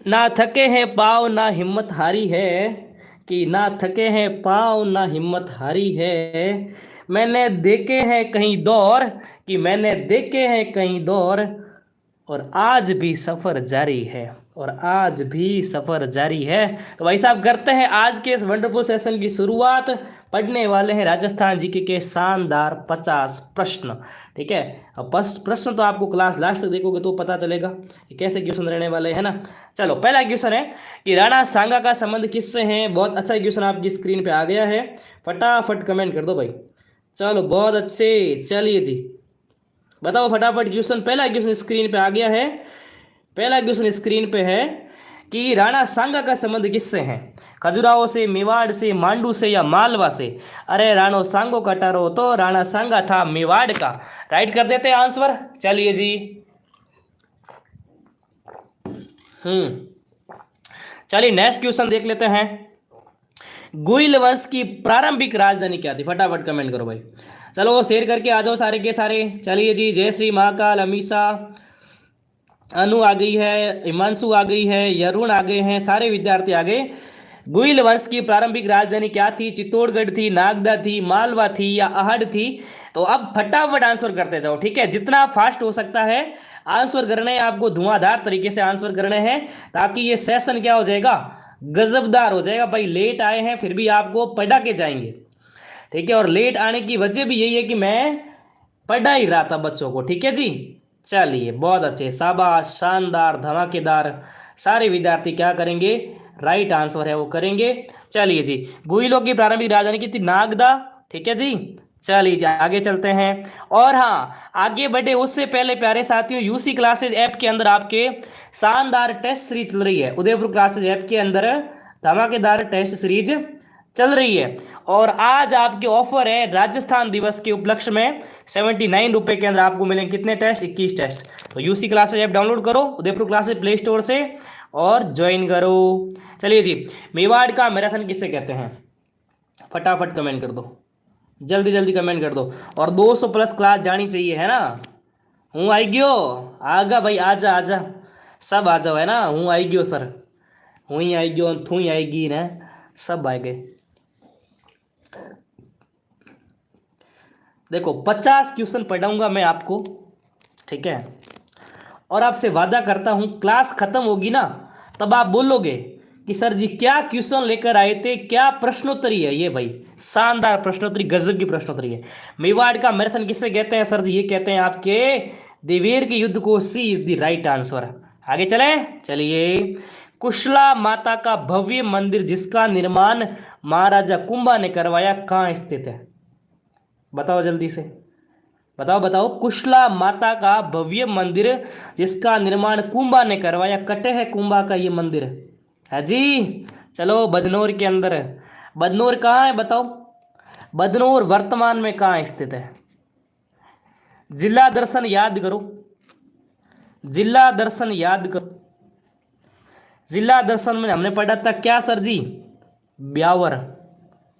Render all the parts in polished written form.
ना थके हैं पाँव ना हिम्मत हारी है, कि ना थके हैं पाँव ना हिम्मत हारी है। मैंने देखे हैं कहीं दौर, कि मैंने देखे हैं कहीं दौर, और आज भी सफ़र जारी है, और आज भी सफ़र जारी है। तो भाई साहब करते हैं आज के इस वंडरफुल सेशन की शुरुआत। पढ़ने वाले हैं राजस्थान जीके के शानदार 50 प्रश्न। ठीक है, अब प्रश्न तो आपको क्लास लास्ट तक देखोगे तो पता चलेगा कि कैसे क्वेश्चन रहने वाले हैं ना। चलो पहला क्वेश्चन है कि राणा सांगा का संबंध किससे है। बहुत अच्छा क्वेश्चन आपकी स्क्रीन पे आ गया है, फटाफट कमेंट कर दो भाई। चलो बहुत अच्छे, चलिए जी बताओ फटाफट क्वेश्चन। पहला क्वेश्चन स्क्रीन पे आ गया है, पहला क्वेश्चन स्क्रीन पे है कि राणा सांगा का संबंध किससे है। खजुराहो से, मेवाड़ से, मांडू से या मालवा से। अरे राणो सांगो कटारो, तो राणा सांगा था मेवाड़ का। राइट कर देते हैं आंसर। चलिए जी चलिए नेक्स्ट क्वेश्चन देख लेते हैं। गुइल वंश की प्रारंभिक राजधानी क्या थी। फटाफट कमेंट करो भाई। चलो शेयर करके आ जाओ सारे के सारे। चलिए जी, जय श्री महाकाल, अमीषा, अनु आ गई है, हिमांशु आ गई है, यरुण आ गए हैं, सारे विद्यार्थी आ गए। गुइल वंश की प्रारंभिक राजधानी क्या थी। चित्तौड़गढ़ थी, नागदा थी, मालवा थी या अहड़ थी। तो अब फटाफट आंसर करते जाओ। ठीक है, जितना फास्ट हो सकता है आंसर करने हैं आपको, धुआंधार तरीके से आंसर करने हैं, ताकि ये सेशन क्या हो जाएगा, गजबदार हो जाएगा। भाई लेट आए हैं फिर भी आपको पढ़ा के जाएंगे। ठीक है, और लेट आने की वजह भी यही है कि मैं पढ़ा ही रहा था बच्चों को। ठीक है जी, चलिए बहुत अच्छे, शाबाश, शानदार, धमाकेदार। सारे विद्यार्थी क्या करेंगे, राइट आंसर है वो करेंगे। चलिए जी, गुइलों की प्रारंभिक राजधानी की थी नागदा। ठीक है जी, चलिए जी आगे चलते हैं। और हाँ, आगे बढ़े उससे पहले प्यारे साथियों, यूसी क्लासेज ऐप के अंदर आपके शानदार टेस्ट सीरीज चल रही है। उदयपुर क्लासेज ऐप के अंदर धमाकेदार टेस्ट सीरीज चल रही है। और आज आपके ऑफर है राजस्थान दिवस के उपलक्ष्य में, 79 रुपये के अंदर आपको मिलेंगे कितने टेस्ट, 21 टेस्ट। तो यूसी क्लासेज ऐप डाउनलोड करो उदयपुर क्लासेज प्ले स्टोर से और ज्वाइन करो। चलिए जी, मेवाड़ का मैराथन किसे कहते हैं। फटाफट कमेंट कर दो, जल्दी जल्दी कमेंट कर दो। और 200 प्लस क्लास जानी चाहिए है ना। हूँ आई गयो, आगा भाई, आजा आजा, सब आ जाओ है ना। हूँ आई गयो सर, हूँ ही आई गयो, थू ही आएगी ना, सब आ गए। देखो 50 क्वेश्चन पढ़ाऊंगा मैं आपको। ठीक है, और आपसे वादा करता हूं क्लास खत्म होगी ना, तब आप बोलोगे कि सर जी क्या क्वेश्चन लेकर आए थे, क्या प्रश्नोत्तरी है ये भाई, शानदार प्रश्नोत्तरी, गजब की प्रश्नोत्तरी है। मेवाड़ का मैराथन किसे कहते हैं सर जी, ये कहते हैं आपके देवेर के युद्ध को। सी इज द राइट आंसर। आगे चले, चलिए। कुशला माता का भव्य मंदिर जिसका निर्माण महाराजा कुंभा ने करवाया, कहाँ स्थित है। बताओ जल्दी से, बताओ बताओ। कुशला माता का भव्य मंदिर जिसका निर्माण कुंभा ने करवाया, कटे है कुंभा का ये मंदिर है जी। चलो बदनौर के अंदर है। बदनौर कहाँ है बताओ, बदनौर वर्तमान में कहाँ स्थित है। जिला दर्शन याद करो, जिला दर्शन याद करो। जिला दर्शन में हमने पढ़ा था क्या सर जी, ब्यावर।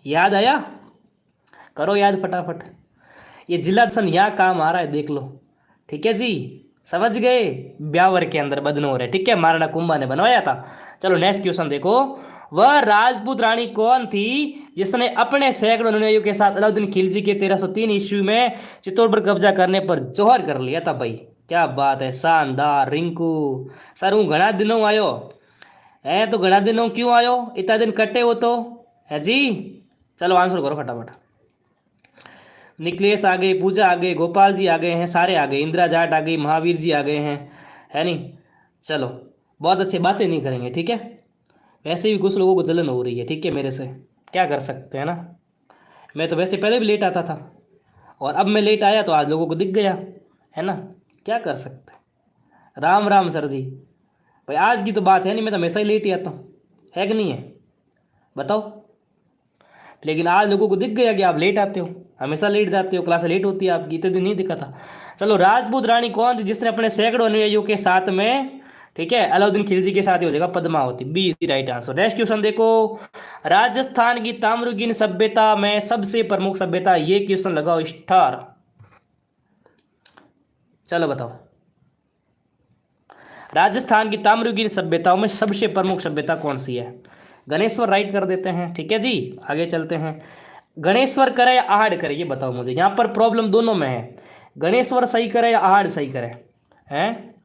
याद आया, करो याद फटाफट। ये जिला दर्शन यहाँ काम आ रहा है, देख लो। ठीक है जी, समझ गए, ब्यावर के अंदर बदनौर है। ठीक है, महाराणा कुंभा ने बनवाया था। चलो नेक्स्ट क्वेश्चन देखो। वह राजपूत रानी कौन थी जिसने अपने सैकड़ों अनुयायियों के साथ अलाउद्दीन खिलजी के 1303 ईस्वी में चित्तौड़ पर कब्जा करने पर जोहर कर लिया था। भाई क्या बात है, शानदार। रिंकू सर, हूँ घना दिनों आयो है, तो घना दिनों क्यों आयो, इतना दिन कटे हो तो है जी। चलो आंसर करो फटाफट। निखिलेश आ गए, पूजा आ गए, गोपाल जी आ गए हैं, सारे आ गए, इंदिरा जाट आ गई, महावीर जी आ गए हैं, है नहीं। चलो बहुत अच्छी बातें नहीं करेंगे। ठीक है, वैसे भी कुछ लोगों को जलन हो रही है। ठीक है, मेरे से क्या कर सकते हैं ना। मैं तो वैसे पहले भी लेट आता था, और अब मैं लेट आया तो आज लोगों को दिख गया है ना, क्या कर सकते हैं। राम राम सर जी। भाई आज की तो बात है नहीं, मैं तो हमेशा ही लेट ही आता हूँ, है कि नहीं है बताओ। लेकिन आज लोगों को दिख गया कि आप लेट आते हो, हमेशा लेट जाते हो, क्लास लेट होती है आपकी, इतने दिन नहीं दिखा था। चलो, राजपूत रानी कौन थी जिसने अपने सैकड़ों अनुयायियों के साथ में, ठीक है, अलाउद्दीन खिलजी के साथ ही हो जाएगा, Padmavati. B is the right answer. Next question देखो। राजस्थान की ताम्रगिन सभ्यता में सबसे प्रमुख सभ्यता, ये क्वेश्चन लगाओ स्टार। चलो बताओ। राजस्थान की ताम्रयुगीन सभ्यताओं में सबसे प्रमुख सभ्यता कौन सी है? गणेश्वर राइट कर देते हैं, ठीक है जी। आगे चलते हैं। गणेश्वर करे या आहड़ करे, ये बताओ मुझे। यहाँ पर प्रॉब्लम दोनों में है, गणेश्वर सही करे या आहड़ सही करे हैं।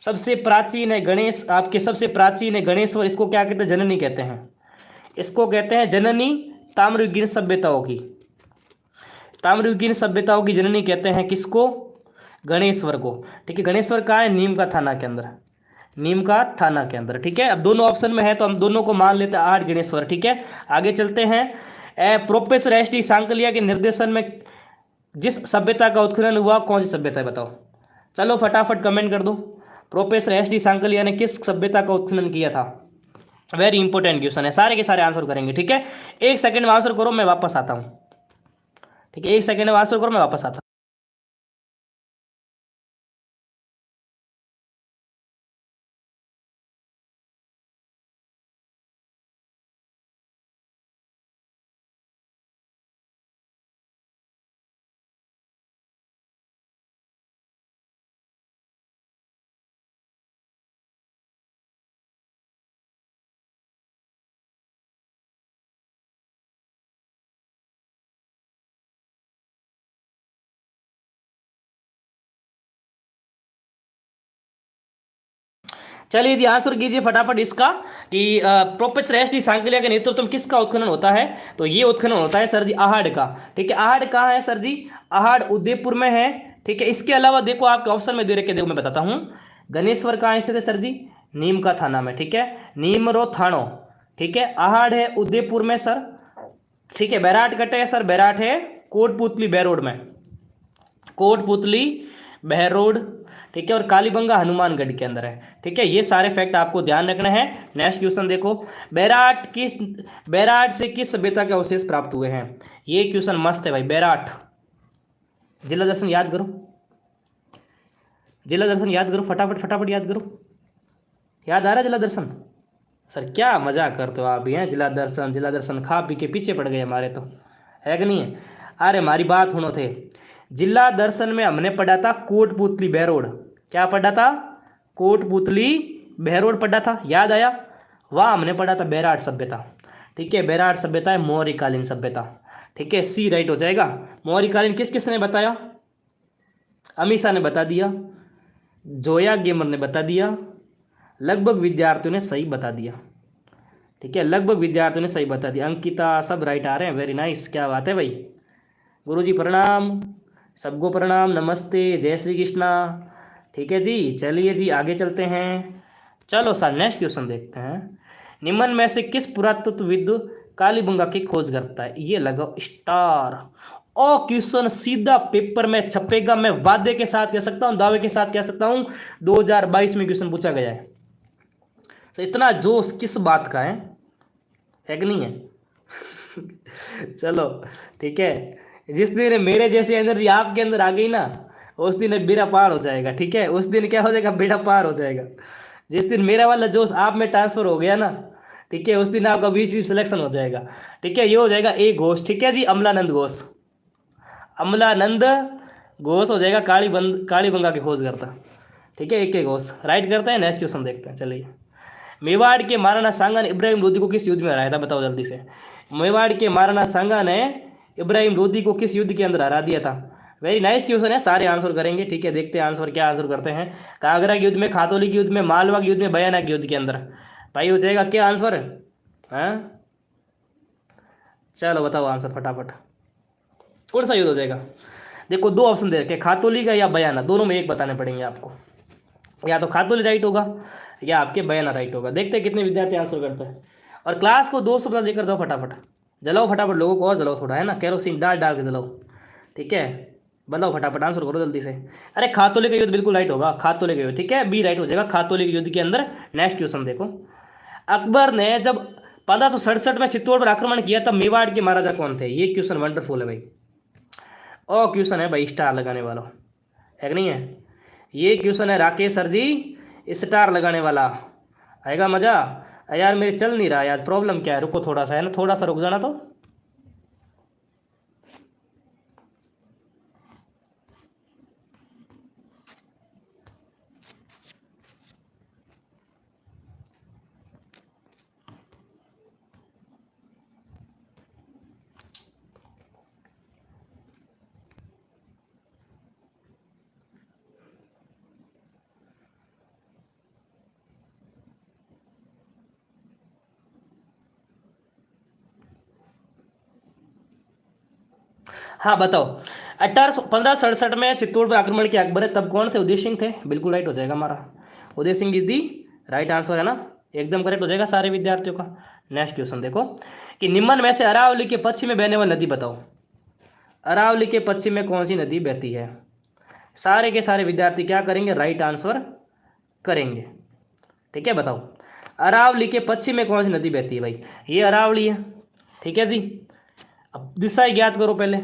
सबसे प्राचीन है गणेश, आपके सबसे प्राचीन है गणेश्वर। इसको क्या कहते हैं? जननी कहते हैं। इसको कहते हैं जननी ताम्रयुगीन सभ्यताओं की। ताम्रयुगीन सभ्यताओं की जननी कहते हैं किसको? गणेश्वर को। ठीक है, गणेश्वर कहाँ है? नीम का थाना के अंदर, नीम का थाना के अंदर। ठीक है, अब दोनों ऑप्शन में है तो हम दोनों को मान लेते हैं आठ गणेश्वर। ठीक है, आगे चलते हैं। प्रोफेसर एस डी सांकलिया के निर्देशन में जिस सभ्यता का उत्खनन हुआ, कौन सी सभ्यता है बताओ? चलो फटाफट कमेंट कर दो। प्रोफेसर एस डी सांकलिया ने किस सभ्यता का उत्खनन किया था? वेरी इंपॉर्टेंट क्वेश्चन है, सारे के सारे आंसर करेंगे। ठीक है, एक सेकंड में आंसर करो, मैं वापस आता हूँ। ठीक है, एक सेकंड में आंसर करो, मैं वापस आता हूँ। चलिए जी, आंसर कीजिए फटाफट इसका कि प्रोफेसर एस डी सांकलिया के नेतृत्व में किसका उत्खनन होता है? तो ये उत्खनन होता है सर जी आहड़ का। ठीक है, आहड़ कहाँ है सर जी? आहड़ उदयपुर में है। ठीक है, इसके अलावा देखो आपके ऑप्शन में दे रखे, देखो मैं बताता हूँ। गणेश्वर कहाँ स्थित है सर जी? नीम का थाना में। ठीक है, नीमरो थानो। ठीक है, आहड़ है उदयपुर में सर। ठीक है, बैराट कटे है सर, बैराट है कोटपुतली बहरोड में, कोटपुतली बहरोड। ठीक है, और कालीबंगा हनुमानगढ़ के अंदर है। ठीक है, ये सारे फैक्ट आपको ध्यान रखना है। नेक्स्ट क्वेश्चन देखो, बैराट से किस सभ्यता के अवशेष प्राप्त हुए हैं? ये क्वेश्चन मस्त है भाई। बैराट, जिला दर्शन याद करो, जिला दर्शन याद करो, फटाफट फटाफट याद करो। याद आ रहा है जिला दर्शन? सर क्या मजाक करते हो आप भी हैं? जिला दर्शन, जिला दर्शन खा पी के पीछे पड़ गए हमारे तो, है कि नहीं है? अरे हमारी बात सुनो थे। जिला दर्शन में हमने पढ़ा था कोटपुतली बहरोड। क्या पढ़ा था? कोटपुतली बहरोड पढ़ा था, याद आया? वहाँ हमने पढ़ा था बैराट सभ्यता। ठीक है, बैराट सभ्यता है मौर्यकालीन सभ्यता। ठीक है, सी राइट हो जाएगा। मौर्यकालीन किस किसने बताया? अमीषा ने बता दिया, जोया गेमर ने बता दिया, लगभग विद्यार्थियों ने सही बता दिया। ठीक है, लगभग विद्यार्थियों ने सही बता दिया। अंकिता सब राइट आ रहे हैं, वेरी नाइस, क्या बात है भाई। गुरुजी प्रणाम, सबको प्रणाम, नमस्ते, जय श्री कृष्णा। ठीक है जी, चलिए जी आगे चलते हैं। चलो सर नेक्स्ट क्वेश्चन देखते हैं। निम्न में से किस पुरातत्वविद कालीबंगा की खोज करता है? ये लगाओ स्टार। ओ क्वेश्चन सीधा पेपर में छपेगा, मैं वादे के साथ कह सकता हूं, दावे के साथ कह सकता हूं, 2022 में क्वेश्चन पूछा गया है। तो इतना जोश किस बात का है कि नहीं है? चलो ठीक है, जिस दिन मेरे जैसी एनर्जी आपके अंदर आ गई ना, उस दिन बेड़ा पार हो जाएगा। ठीक है, उस दिन क्या हो जाएगा? बेड़ा पार हो जाएगा। जिस दिन मेरा वाला जोश आप में ट्रांसफर हो गया ना, ठीक है, उस दिन आपका बीच सिलेक्शन हो जाएगा। ठीक है, ये हो जाएगा एक घोष। ठीक है जी, अमलानंद घोष, अमलानंद घोष हो जाएगा कालीबंगा की खोज करता। ठीक है, एक एक घोष राइट करते हैं। नेक्स्ट क्वेश्चन देखते हैं, चलिए। मेवाड़ के महाराणा सांगा ने इब्राहिम लोदी को किस युद्ध में हराया था? बताओ जल्दी से। मेवाड़ के महाराणा सांगा ने इब्राहिम लोदी को किस युद्ध के अंदर हरा दिया था? वेरी नाइस क्वेश्चन है, सारे आंसर करेंगे। ठीक है, देखते हैं आंसर क्या आंसर करते हैं। कागरा के युद्ध में, खातौली के युद्ध में, मालवा के युद्ध में, बयाना के युद्ध के अंदर। भाई हो जाएगा क्या आंसर? हाँ चलो बताओ आंसर फटाफट, कौन सा युद्ध हो जाएगा? देखो दो ऑप्शन दे रखे, खातौली का या बयाना, दोनों में एक बताने पड़ेंगे आपको। या तो खातौली राइट होगा या आपके बयाना राइट होगा। देखते हैं कितने विद्यार्थी आंसर करते हैं। और क्लास को 200 प्लस लेकर जाओ फटाफट, जलाओ फटाफट, लोगों को और जलाओ थोड़ा, है ना, केरोसिन डाल डाल के जलाओ। ठीक है, बताओ फटाफट आंसर करो जल्दी से। अरे खातौली का युद्ध बिल्कुल राइट होगा, खातौली का युद्ध। ठीक है, बी राइट हो जाएगा खातौली के युद्ध के अंदर। नेक्स्ट क्वेश्चन देखो, अकबर ने जब 1567 में चित्तौड़ पर आक्रमण किया तब मेवाड़ के महाराजा कौन थे? ये क्वेश्चन वंडरफुल है भाई। ओ क्वेश्चन है भाई स्टार लगाने वाला, है कि नहीं है? ये क्वेश्चन है राकेश सर जी, स्टार लगाने वाला, आएगा मजा। यार मेरे चल नहीं रहा यार, प्रॉब्लम क्या है? रुको थोड़ा सा, है ना, थोड़ा सा रुक जाना तो। हाँ बताओ। 1567 में चित्तौड़ पर आक्रमण किया अकबर है, तब कौन थे? उदय सिंह थे। बिल्कुल राइट हो जाएगा हमारा, Uday Singh is the right answer है ना, एकदम करेक्ट हो जाएगा सारे विद्यार्थियों का। नेक्स्ट क्वेश्चन देखो कि निम्न में से अरावली के पश्चिम में बहने वाली नदी बताओ। अरावली के पश्चिम में कौन सी नदी बहती है? सारे के सारे विद्यार्थी क्या करेंगे? राइट आंसर करेंगे। ठीक है, बताओ अरावली के पश्चिम में कौन सी नदी बहती है भाई? ये अरावली है। ठीक है जी, अब दिशा ज्ञात करो पहले।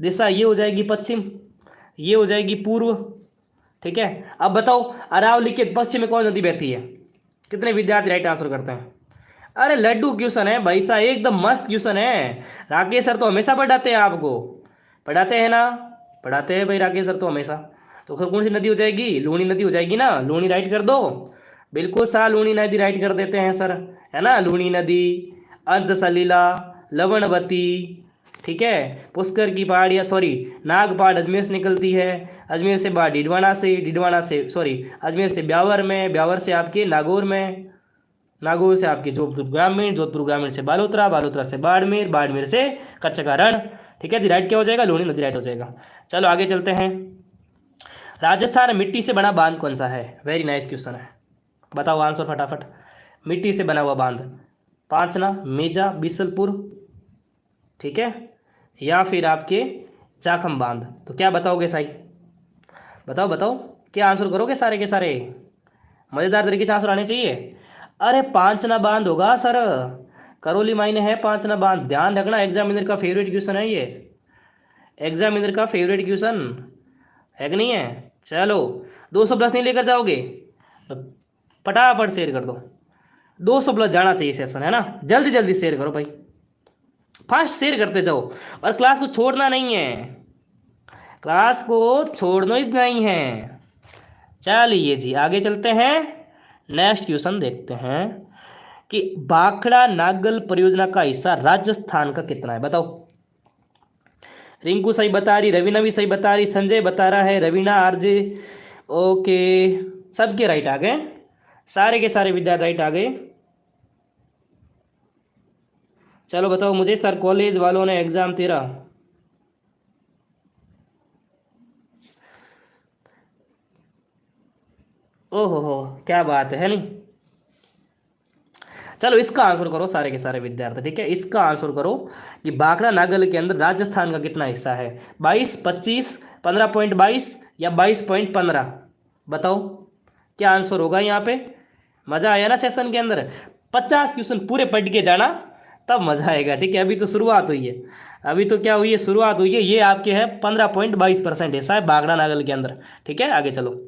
दिशा ये हो जाएगी पश्चिम, ये हो जाएगी पूर्व। ठीक है, अब बताओ अरावली के पश्चिम में कौन नदी बहती है? कितने विद्यार्थी राइट आंसर करते हैं? अरे लड्डू क्वेश्चन है भाई साहब, एकदम मस्त क्वेश्चन है। राकेश सर तो हमेशा पढ़ाते हैं आपको, पढ़ाते हैं ना, पढ़ाते हैं भाई राकेश सर तो हमेशा। तो फिर कौन सी नदी हो जाएगी? लूनी नदी हो जाएगी ना। लूनी राइट कर दो, बिल्कुल सा लूनी नदी राइट कर देते हैं सर, है ना। लूनी नदी, अंत सलीला, लवणवती, ठीक है, पुष्कर की पहाड़ियाँ, सॉरी नागपाड़ अजमेर से निकलती है, अजमेर से बाढ़ डिडवाना से, डिडवाना से सॉरी अजमेर से ब्यावर में, ब्यावर से आपके नागौर में, नागौर से आपके जोधपुर ग्रामीण, जोधपुर ग्रामीण से बालोतरा, बालोतरा से बाड़मेर, बाड़मेर से कच्छ का रण। ठीक है जी, राइट क्या हो जाएगा? लूनी नदी राइट हो जाएगा। चलो आगे चलते हैं। राजस्थान में मिट्टी से बना बांध कौन सा है? वेरी नाइस क्वेश्चन है, बताओ आंसर फटाफट। मिट्टी से बना हुआ बांध, पांचना, मेजा, बिसलपुर, ठीक है, या फिर आपके चाखम बांध। तो क्या बताओगे साई? बताओ बताओ, क्या आंसर करोगे सारे के सारे? मज़ेदार तरीके से आंसर आने चाहिए। अरे पांचना बांध होगा सर, करौली मायने है पांचना बांध। ध्यान रखना, एग्जामिनर का फेवरेट क्वेश्चन है ये, एग्जामिनर का फेवरेट क्वेश्चन है कि नहीं है? चलो 200 प्लस नहीं लेकर जाओगे तो फटाफट शेयर कर दो। 200 प्लस जाना चाहिए सेशन, है ना। जल्दी जल्दी शेयर करो भाई, फास्ट शेयर करते जाओ, और क्लास को छोड़ना नहीं है, क्लास को छोड़ना ही नहीं है। चलिए जी आगे चलते हैं, नेक्स्ट क्वेश्चन देखते हैं कि भाखड़ा नागल परियोजना का हिस्सा राजस्थान का कितना है? बताओ। रिंकू सही बता रही, रवीना भी सही बता रही, संजय बता रहा है, रवीना, आरजे, ओके, सबके राइट आ गए, सारे के सारे विद्यार्थी राइट आ गए। चलो बताओ मुझे, सर कॉलेज वालों ने एग्जाम तेरा, ओहो हो क्या बात है नहीं। चलो इसका आंसर करो सारे के सारे विद्यार्थी, ठीक है, इसका आंसर करो कि भाखड़ा नागल के अंदर राजस्थान का कितना हिस्सा है? 22, 25, 15.22 या 22.15? बताओ क्या आंसर होगा यहाँ पे। मज़ा आया ना सेशन के अंदर? 50 क्वेश्चन पूरे पढ़ के जाना, तब मज़ा आएगा। ठीक है, अभी तो शुरुआत हुई है, अभी तो क्या हुई है, शुरुआत हुई है। ये आपके है 15.22% हिस्सा है भाखड़ा नागल के अंदर। ठीक है, आगे चलो।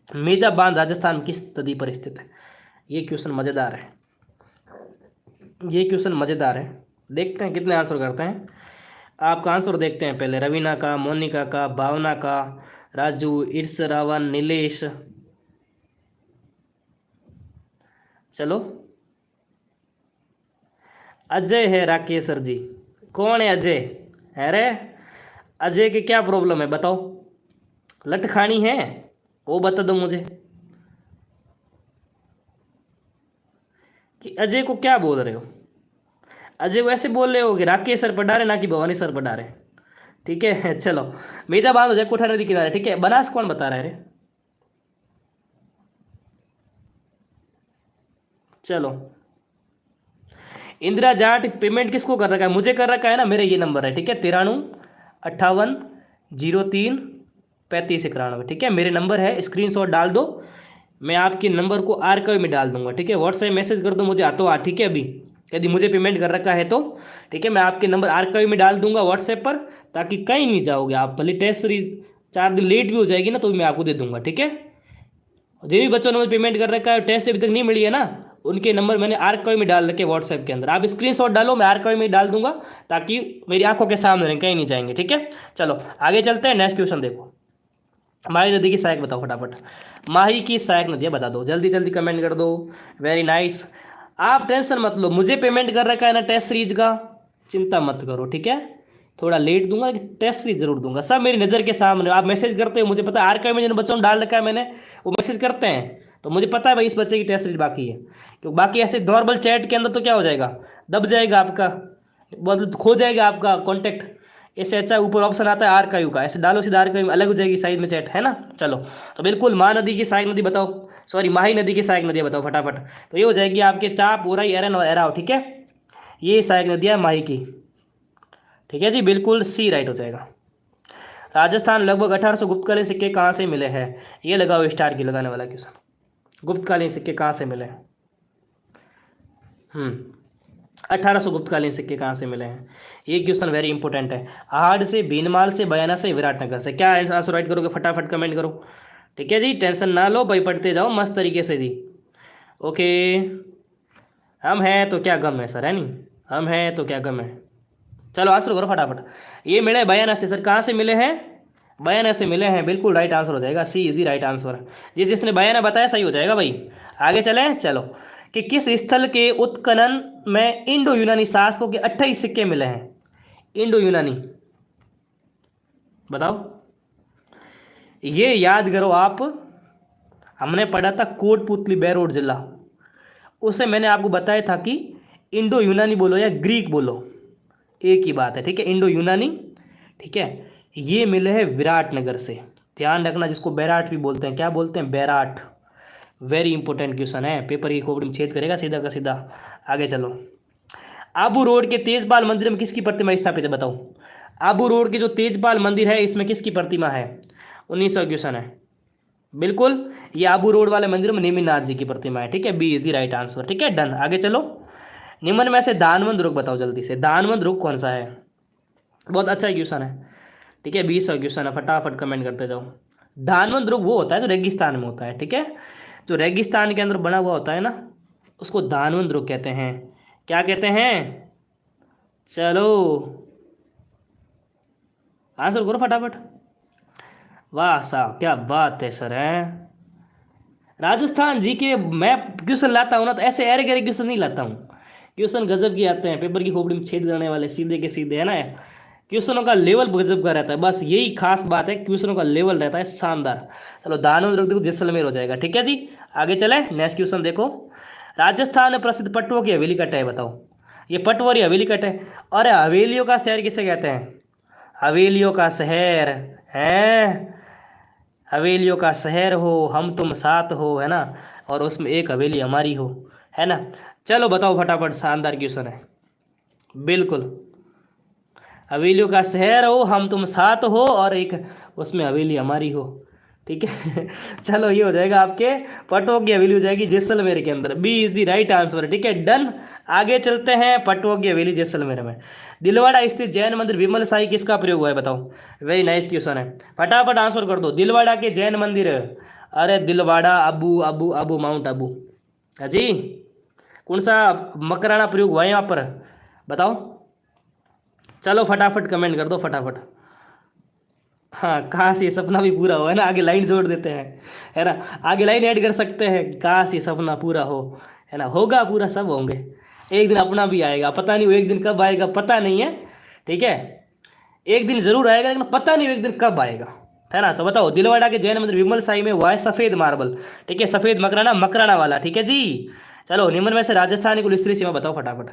मेजा बांध राजस्थान में किस नदी पर स्थित है? ये क्वेश्चन मज़ेदार है, ये क्वेश्चन मज़ेदार है। देखते हैं कितने आंसर करते हैं। आपका आंसर देखते हैं पहले, रवीना का, मोनिका का, भावना का, राजू, इर्स, रावण, नीलेश। चलो अजय है, राकेश सर जी। कौन है अजय? अरे अजय की क्या प्रॉब्लम है बताओ, लट खानी है वो बता दो मुझे, कि अजय को क्या बोल रहे हो? अजय को ऐसे बोल रहे हो कि राकेश सर पढ़ा रहे, ना कि भवानी सर पढ़ा रहे। ठीक है चलो, मेजा बांध हो जाए कोठा नदी किनारे। ठीक है, बनास कौन बता रहा है रे? चलो इंदिरा जाट पेमेंट किसको कर रखा है? मुझे कर रखा है ना, मेरा ये नंबर है। ठीक है, 93 58 03 35 91। ठीक है, मेरे नंबर है, स्क्रीनशॉट डाल दो, मैं आपके नंबर को आर्काइव में डाल दूंगा। ठीक है, व्हाट्सएप मैसेज कर दो मुझे हाथों हाथ। ठीक है, अभी यदि मुझे पेमेंट कर रखा है तो ठीक है, मैं आपके नंबर आर्काइव में डाल दूंगा व्हाट्सएप पर, ताकि कहीं नहीं जाओगे आप। भले टेस्ट सीरीज 4 दिन लेट भी हो जाएगी ना, तो भी मैं आपको दे दूंगा। ठीक है, जिन भी बच्चों ने मुझे पेमेंट कर रखा है, टेस्ट अभी तक नहीं मिली है ना, उनके नंबर मैंने आर्काइव में डाल रखे व्हाट्सएप के अंदर। आप स्क्रीनशॉट डालो, मैं आर्काइव में डाल दूंगा, ताकि मेरी आंखों के सामने रहें, कहीं नहीं जाएंगे। ठीक है, चलो आगे चलते हैं। नेक्स्ट क्वेश्चन देखो, माही नदी की सहायक बताओ फटाफट। माही की सहायक नदियाँ बता दो, जल्दी जल्दी कमेंट कर दो। वेरी नाइस, आप टेंशन मत लो, मुझे पेमेंट कर रखा है ना टेस्ट सीरीज का, चिंता मत करो। ठीक है, थोड़ा लेट दूंगा लेकिन टेस्ट सीरीज जरूर दूंगा, सब मेरी नज़र के सामने। आप मैसेज करते हो, मुझे पता है, आर्काइव में जिन बच्चों ने डाल रखा है मैंने, वो मैसेज करते हैं, तो मुझे पता है भाई इस बच्चे की टेस्ट सीरीज बाकी है। क्योंकि बाकी ऐसे नॉर्मल चैट के अंदर तो क्या हो जाएगा, दब जाएगा आपका, खो जाएगा आपका कॉन्टैक्ट, इससे अच्छा ऊपर ऑप्शन आता है आर का यू का, ऐसे डालो सीधा आर का यू अलग हो जाएगी साइड में चैट, है ना। चलो तो बिल्कुल महानदी की सहायक नदी बताओ, सॉरी माही नदी की सहायक नदी बताओ फटाफट। तो ये हो जाएगी आपके चाप, ओराई, एरन और एराव, ठीक है। ये सहायक नदियाँ माही की, ठीक है जी, बिल्कुल सी राइट हो जाएगा। राजस्थान लगभग 1800 गुप्तकालीन सिक्के कहाँ से मिले हैं, ये लगाओ स्टार की लगाने वाला क्वेश्चन। गुप्तकालीन सिक्के कहाँ से मिले हैं? 1800 गुप्तकालीन सिक्के कहाँ से मिले हैं, ये क्वेश्चन वेरी इंपॉर्टेंट है। आहड़ से, भीनमाल से, बयाना से, विराटनगर से। क्या आंसर राइट करोगे फटाफट कमेंट करो, ठीक है जी, टेंशन ना लो भाई, पढ़ते जाओ मस्त तरीके से जी। ओके, हम हैं तो क्या गम है सर, है नहीं, हम हैं तो क्या गम है। चलो आंसर करो फटाफट। ये मिले बयाना से सर, कहाँ से मिले हैं? बयाना से मिले हैं, बिल्कुल राइट आंसर हो जाएगा, सी इज दी राइट आंसर। जिसने बयाना बताया सही हो जाएगा भाई। आगे चलें, चलो कि किस स्थल के उत्खनन में इंडो यूनानी शासकों के 28 सिक्के मिले हैं? इंडो यूनानी बताओ, ये याद करो आप, हमने पढ़ा था कोटपुतली बेरोड जिला, उसे मैंने आपको बताया था कि इंडो यूनानी बोलो या ग्रीक बोलो, एक ही बात है, ठीक है, इंडो यूनानी, ठीक है। ये मिले हैं विराटनगर से, ध्यान रखना, जिसको बैराट भी बोलते हैं, क्या बोलते हैं? बैराट। वेरी इंपॉर्टेंट क्वेश्चन है, पेपर की खोपड़ी में छेद करेगा सीधा का सीधा। आगे चलो, आबू रोड के तेजपाल मंदिर में किसकी प्रतिमा स्थापित है बताओ? आबू रोड के जो तेजपाल मंदिर है इसमें किसकी प्रतिमा है? 1900 क्वेश्चन है, बिल्कुल ये आबू रोड वाले मंदिर में नेमिनाथ जी की प्रतिमा है, ठीक है, B is the right answer, ठीक है, डन। आगे चलो, निम्न में से दानवंत रुख बताओ जल्दी से, दानवंत रुख कौन सा है? बहुत अच्छा क्वेश्चन है, ठीक है, 20 क्वेश्चन है, फटाफट कमेंट करते जाओ। दानवंत रुख वो होता है जो रेगिस्तान में होता है, ठीक है, जो रेगिस्तान के अंदर बना हुआ होता है ना, उसको दानवंत रुख कहते हैं। क्या कहते हैं? चलो आंसर करो फटाफट। वाह साहब क्या बात है सर, हैं राजस्थान जी के मैं क्वेश्चन लाता हूँ ना तो ऐसे ऐरे गहरे क्वेश्चन नहीं लाता हूँ, क्वेश्चन गजब के आते हैं, पेपर की खोपड़ी में छेद करने वाले, सीधे के सीधे, है ना। क्वेश्चनों का लेवल गजब का रहता है, बस यही खास बात है, क्वेश्चनों का लेवल रहता है शानदार। चलो दानव रख देखो, जैसलमेर हो जाएगा, ठीक है जी। आगे चले, नेक्स्ट क्वेश्चन देखो, राजस्थान में प्रसिद्ध पटवों की हवेली कट है बताओ, ये पटवारी हवेली कट है। और हवेलियों का शहर किसे कहते हैं? हवेलियों का शहर है, हवेलियों का शहर हो, हम तुम साथ हो, है ना, और उसमें एक हवेली हमारी हो, है ना। चलो बताओ फटाफट, शानदार क्वेश्चन है, बिल्कुल हवेलियों का शहर हो, हम तुम साथ हो, और एक उसमें हवेली हमारी हो, ठीक है। चलो ये हो जाएगा आपके पटवों की हवेली हो जाएगी जैसलमेर के अंदर, B is the right answer, ठीक है, डन। आगे चलते हैं, पटवों की हवेली जैसलमेर में। दिलवाड़ा स्थित जैन मंदिर विमल साई किसका प्रयोग हुआ है बताओ? वेरी नाइस क्वेश्चन है, फटाफट आंसर कर दो। दिलवाड़ा के जैन मंदिर, अरे दिलवाड़ा अबू अबू अबू माउंट अबू, जी कौन सा मकराना प्रयोग हुआ है यहाँ पर बताओ? चलो फटाफट कमेंट कर दो फटाफट। हाँ, काश ये सपना भी पूरा हो, है ना, आगे लाइन जोड़ देते हैं, है ना, आगे लाइन ऐड कर सकते हैं, काश ये सपना पूरा हो, है ना, होगा पूरा, सब होंगे, एक दिन अपना भी आएगा, पता नहीं वो एक दिन कब आएगा, पता नहीं है, ठीक है, एक दिन जरूर आएगा, लेकिन पता नहीं वो एक दिन कब आएगा, है ना। तो बताओ, दिलवाड़ा के जैन मंदिर विमल साई में हुआ है सफ़ेद मार्बल, ठीक है, सफ़ेद मकराना, मकराना वाला, ठीक है जी। चलो निम्न में से राजस्थान की कुल स्थलीय सीमा बताओ फटाफट।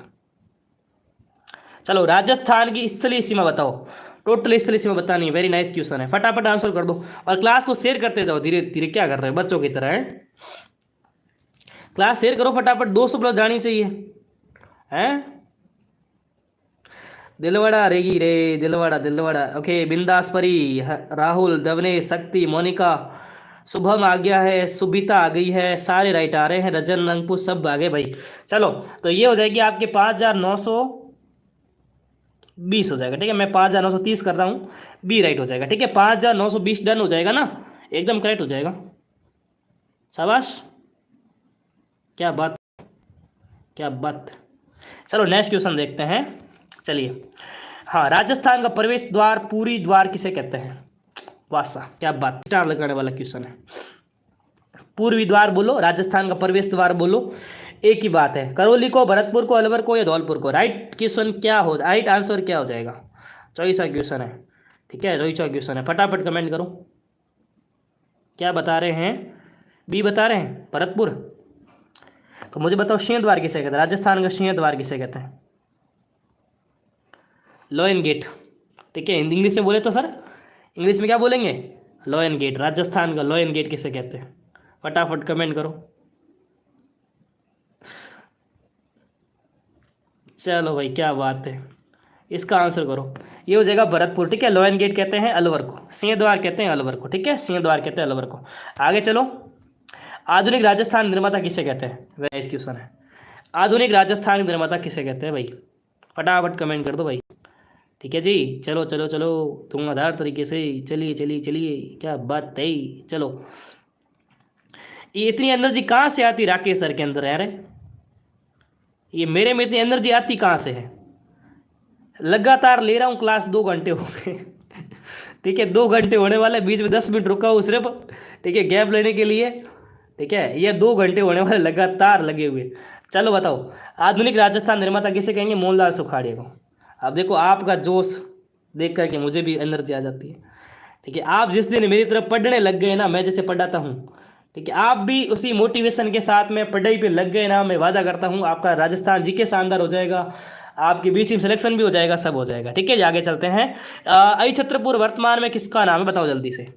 चलो राजस्थान की स्थलीय सीमा बताओ, टोटल स्थलीय सीमा बतानी है, वेरी नाइस क्वेश्चन है, फटाफट आंसर कर दो, और क्लास को शेयर करते जाओ धीरे धीरे, क्या कर रहे हो बच्चों की तरह, है क्लास शेयर करो फटाफट, 200 प्लस जानी चाहिए, हैं दिलवाड़ा रेगी रे, दिलवाड़ा दिलवाड़ा, ओके, बिंदास परी, राहुल, दवने, शक्ति, मोनिका, शुभम आ गया है, सुबिता आ गई है, सारे राइट आ रहे हैं, रजन, अंकुश सब आ गए भाई। चलो तो ये हो जाएगी आपके 5920 हो जाएगा, ठीक है, मैं 5930 कर रहा हूँ, बी राइट हो जाएगा, ठीक है, 5920 डन हो जाएगा ना, एकदम करेक्ट हो जाएगा, शाबाश, क्या बात, क्या बात। चलो नेक्स्ट क्वेश्चन देखते हैं, चलिए। हाँ, राजस्थान का प्रवेश द्वार, पूरी द्वार किसे कहते हैं? वासा, क्या बात, स्टार लगाने वाला क्वेश्चन है। पूर्वी द्वार बोलो, राजस्थान का प्रवेश द्वार बोलो, एक ही बात है, करौली को, भरतपुर को, अलवर को या धौलपुर को? राइट क्वेश्चन क्या हो, राइट आंसर क्या हो जाएगा? 24वां क्वेश्चन है, ठीक है, 24वां क्वेश्चन है, फटाफट कमेंट करो, क्या बता रहे हैं? बी बता रहे हैं, भरतपुर। तो मुझे बताओ सिंह द्वार किसे कहते हैं? राजस्थान का सिंह द्वार किसे कहते हैं? लोयन गेट, ठीक है, हिंदी इंग्लिश में बोले तो सर, इंग्लिश में क्या बोलेंगे? लोयन गेट। राजस्थान का लोयन गेट किसे कहते हैं? फटाफट कमेंट करो। चलो भाई क्या बात है, इसका आंसर करो। ये हो जाएगा भरतपुर। ठीक है, लोयन गेट कहते हैं अलवर को, सिंह द्वार कहते हैं अलवर को। ठीक है, सिंह द्वार कहते हैं अलवर को। आगे चलो, आधुनिक राजस्थान निर्माता किसे कहते हैं? वह इस क्वेश्चन है, आधुनिक राजस्थान निर्माता किसे कहते हैं भाई? फटाफट कमेंट कर दो भाई। ठीक है जी, चलो चलो चलो, तुम आधार तरीके से चलिए चलिए चलिए, क्या बात है। चलो, ये इतनी एनर्जी कहाँ से आती राकेश सर के अंदर यार? ये मेरे में इतनी एनर्जी आती कहाँ से है? लगातार ले रहा हूँ क्लास, 2 घंटे हो गए। ठीक है, 2 घंटे होने वाले, बीच में 10 मिनट रुका हूँ सिर्फ, ठीक है, गैप लेने के लिए। ठीक है, ये 2 घंटे होने वाले लगातार लगे हुए। चलो बताओ, आधुनिक राजस्थान निर्माता किसे कहेंगे? मोहनलाल सुखाड़िया को। अब देखो आपका जोश देख करके मुझे भी एनर्जी आ जाती है। ठीक है, आप जिस दिन मेरी तरफ पढ़ने लग गए ना, मैं जैसे पढ़ाता हूँ, ठीक है, आप भी उसी मोटिवेशन के साथ में पढ़ाई पे लग गए ना, मैं वादा करता हूँ आपका राजस्थान जीके शानदार हो जाएगा, आपकी बी टीम सिलेक्शन भी हो जाएगा, सब हो जाएगा। ठीक है, आगे चलते हैं। आई छत्रपुर वर्तमान में किसका नाम है? बताओ जल्दी से।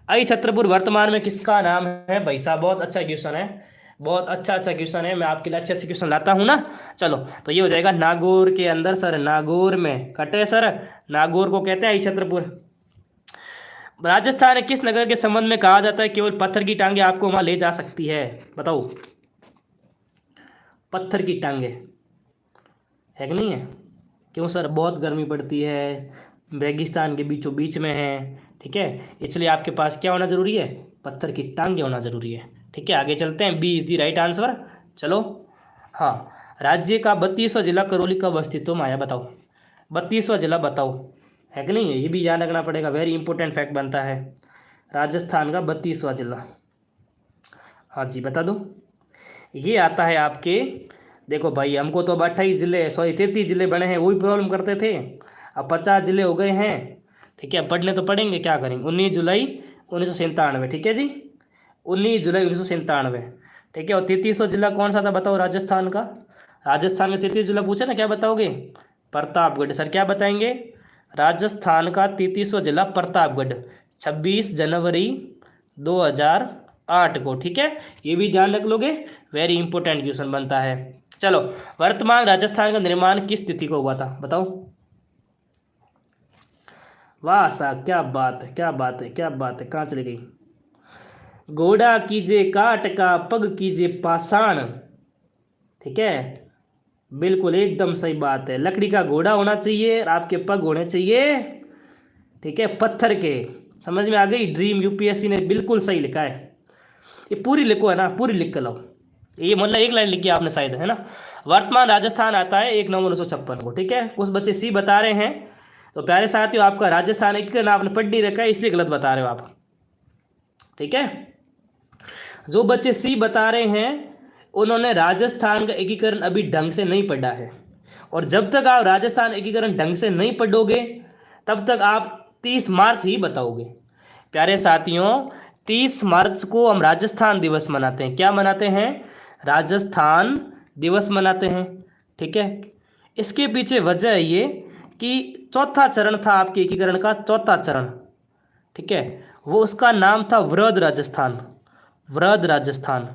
आई छत्रपुर वर्तमान में किसका नाम है भाई साहब? बहुत अच्छा क्वेश्चन है, बहुत अच्छा क्वेश्चन है। मैं आपके लिए अच्छे से क्वेश्चन लाता हूँ ना। चलो, तो ये हो जाएगा नागौर के अंदर सर, नागौर में कटे सर, नागौर को कहते हैं आई छत्रपुर। राजस्थान के किस नगर के संबंध में कहा जाता है केवल पत्थर की टांगे आपको वहां ले जा सकती है? बताओ, पत्थर की टांगे है कि नहीं है? क्यों सर? बहुत गर्मी पड़ती है, रेगिस्तान के बीचों बीच में है, ठीक है, इसलिए आपके पास क्या होना जरूरी है? पत्थर की टांगे होना जरूरी है। ठीक है, आगे चलते हैं। B is the right answer. चलो, हाँ, राज्य का 32वां जिला करौली कब अस्तित्व में आया? बताओ, 32वां जिला बताओ, है कि नहीं है? ये भी याद रखना पड़ेगा, वेरी इंपॉर्टेंट फैक्ट बनता है। राजस्थान का 32वां जिला, हाँ जी बता दो। ये आता है आपके, देखो भाई, हमको तो अब 28 जिले, सॉरी 33 जिले बने हैं, वही प्रॉब्लम करते थे, अब 50 जिले हो गए हैं। ठीक है, पढ़ने तो पढ़ेंगे, क्या करेंगे। 19 जुलाई 1997, ठीक है जी, 19 जुलाई 1997। ठीक है, और 33वां जिला कौन सा था बताओ? राजस्थान का, राजस्थान का 33 जिला पूछे ना, क्या बताओगे? प्रतापगढ़। सर क्या बताएंगे? राजस्थान का 33वां जिला प्रतापगढ़, 26 जनवरी 2008 को। ठीक है, ये भी ध्यान रख लोगे, वेरी इंपॉर्टेंट क्वेश्चन बनता है। चलो, वर्तमान राजस्थान का निर्माण किस तिथि को हुआ था? बताओ। वाह साहब, क्या बात है, क्या बात है, क्या बात है, कहाँ चली गई? घोड़ा कीजे काट का, पग कीजे पाषाण। ठीक है, बिल्कुल एकदम सही बात है। लकड़ी का घोड़ा होना चाहिए और आपके पग होने चाहिए, ठीक है, पत्थर के। समझ में आ गई? ड्रीम यूपीएससी ने बिल्कुल सही लिखा है। ये पूरी लिखो है ना, पूरी लिख कर लाओ। ये मतलब एक लाइन लिखी आपने शायद, है ना। वर्तमान राजस्थान आता है 1 नवंबर 1956 को। ठीक है, कुछ बच्चे सी बता रहे हैं, तो प्यारे साथियों आपका राजस्थान एकीकरण आपने पढ़ नहीं रखा है, इसलिए गलत बता रहे हो आप। ठीक है, जो बच्चे सी बता रहे हैं उन्होंने राजस्थान का एकीकरण अभी ढंग से नहीं पढ़ा है, और जब तक आप राजस्थान एकीकरण ढंग से नहीं पढ़ोगे तब तक आप 30 मार्च ही बताओगे। प्यारे साथियों, 30 मार्च को हम राजस्थान दिवस मनाते हैं। क्या मनाते हैं? राजस्थान दिवस मनाते हैं। ठीक है, इसके पीछे वजह है ये कि चौथा चरण था आपके एकीकरण का, चौथा चरण, ठीक है, वो उसका नाम था वृहद राजस्थान, वृहद राजस्थान।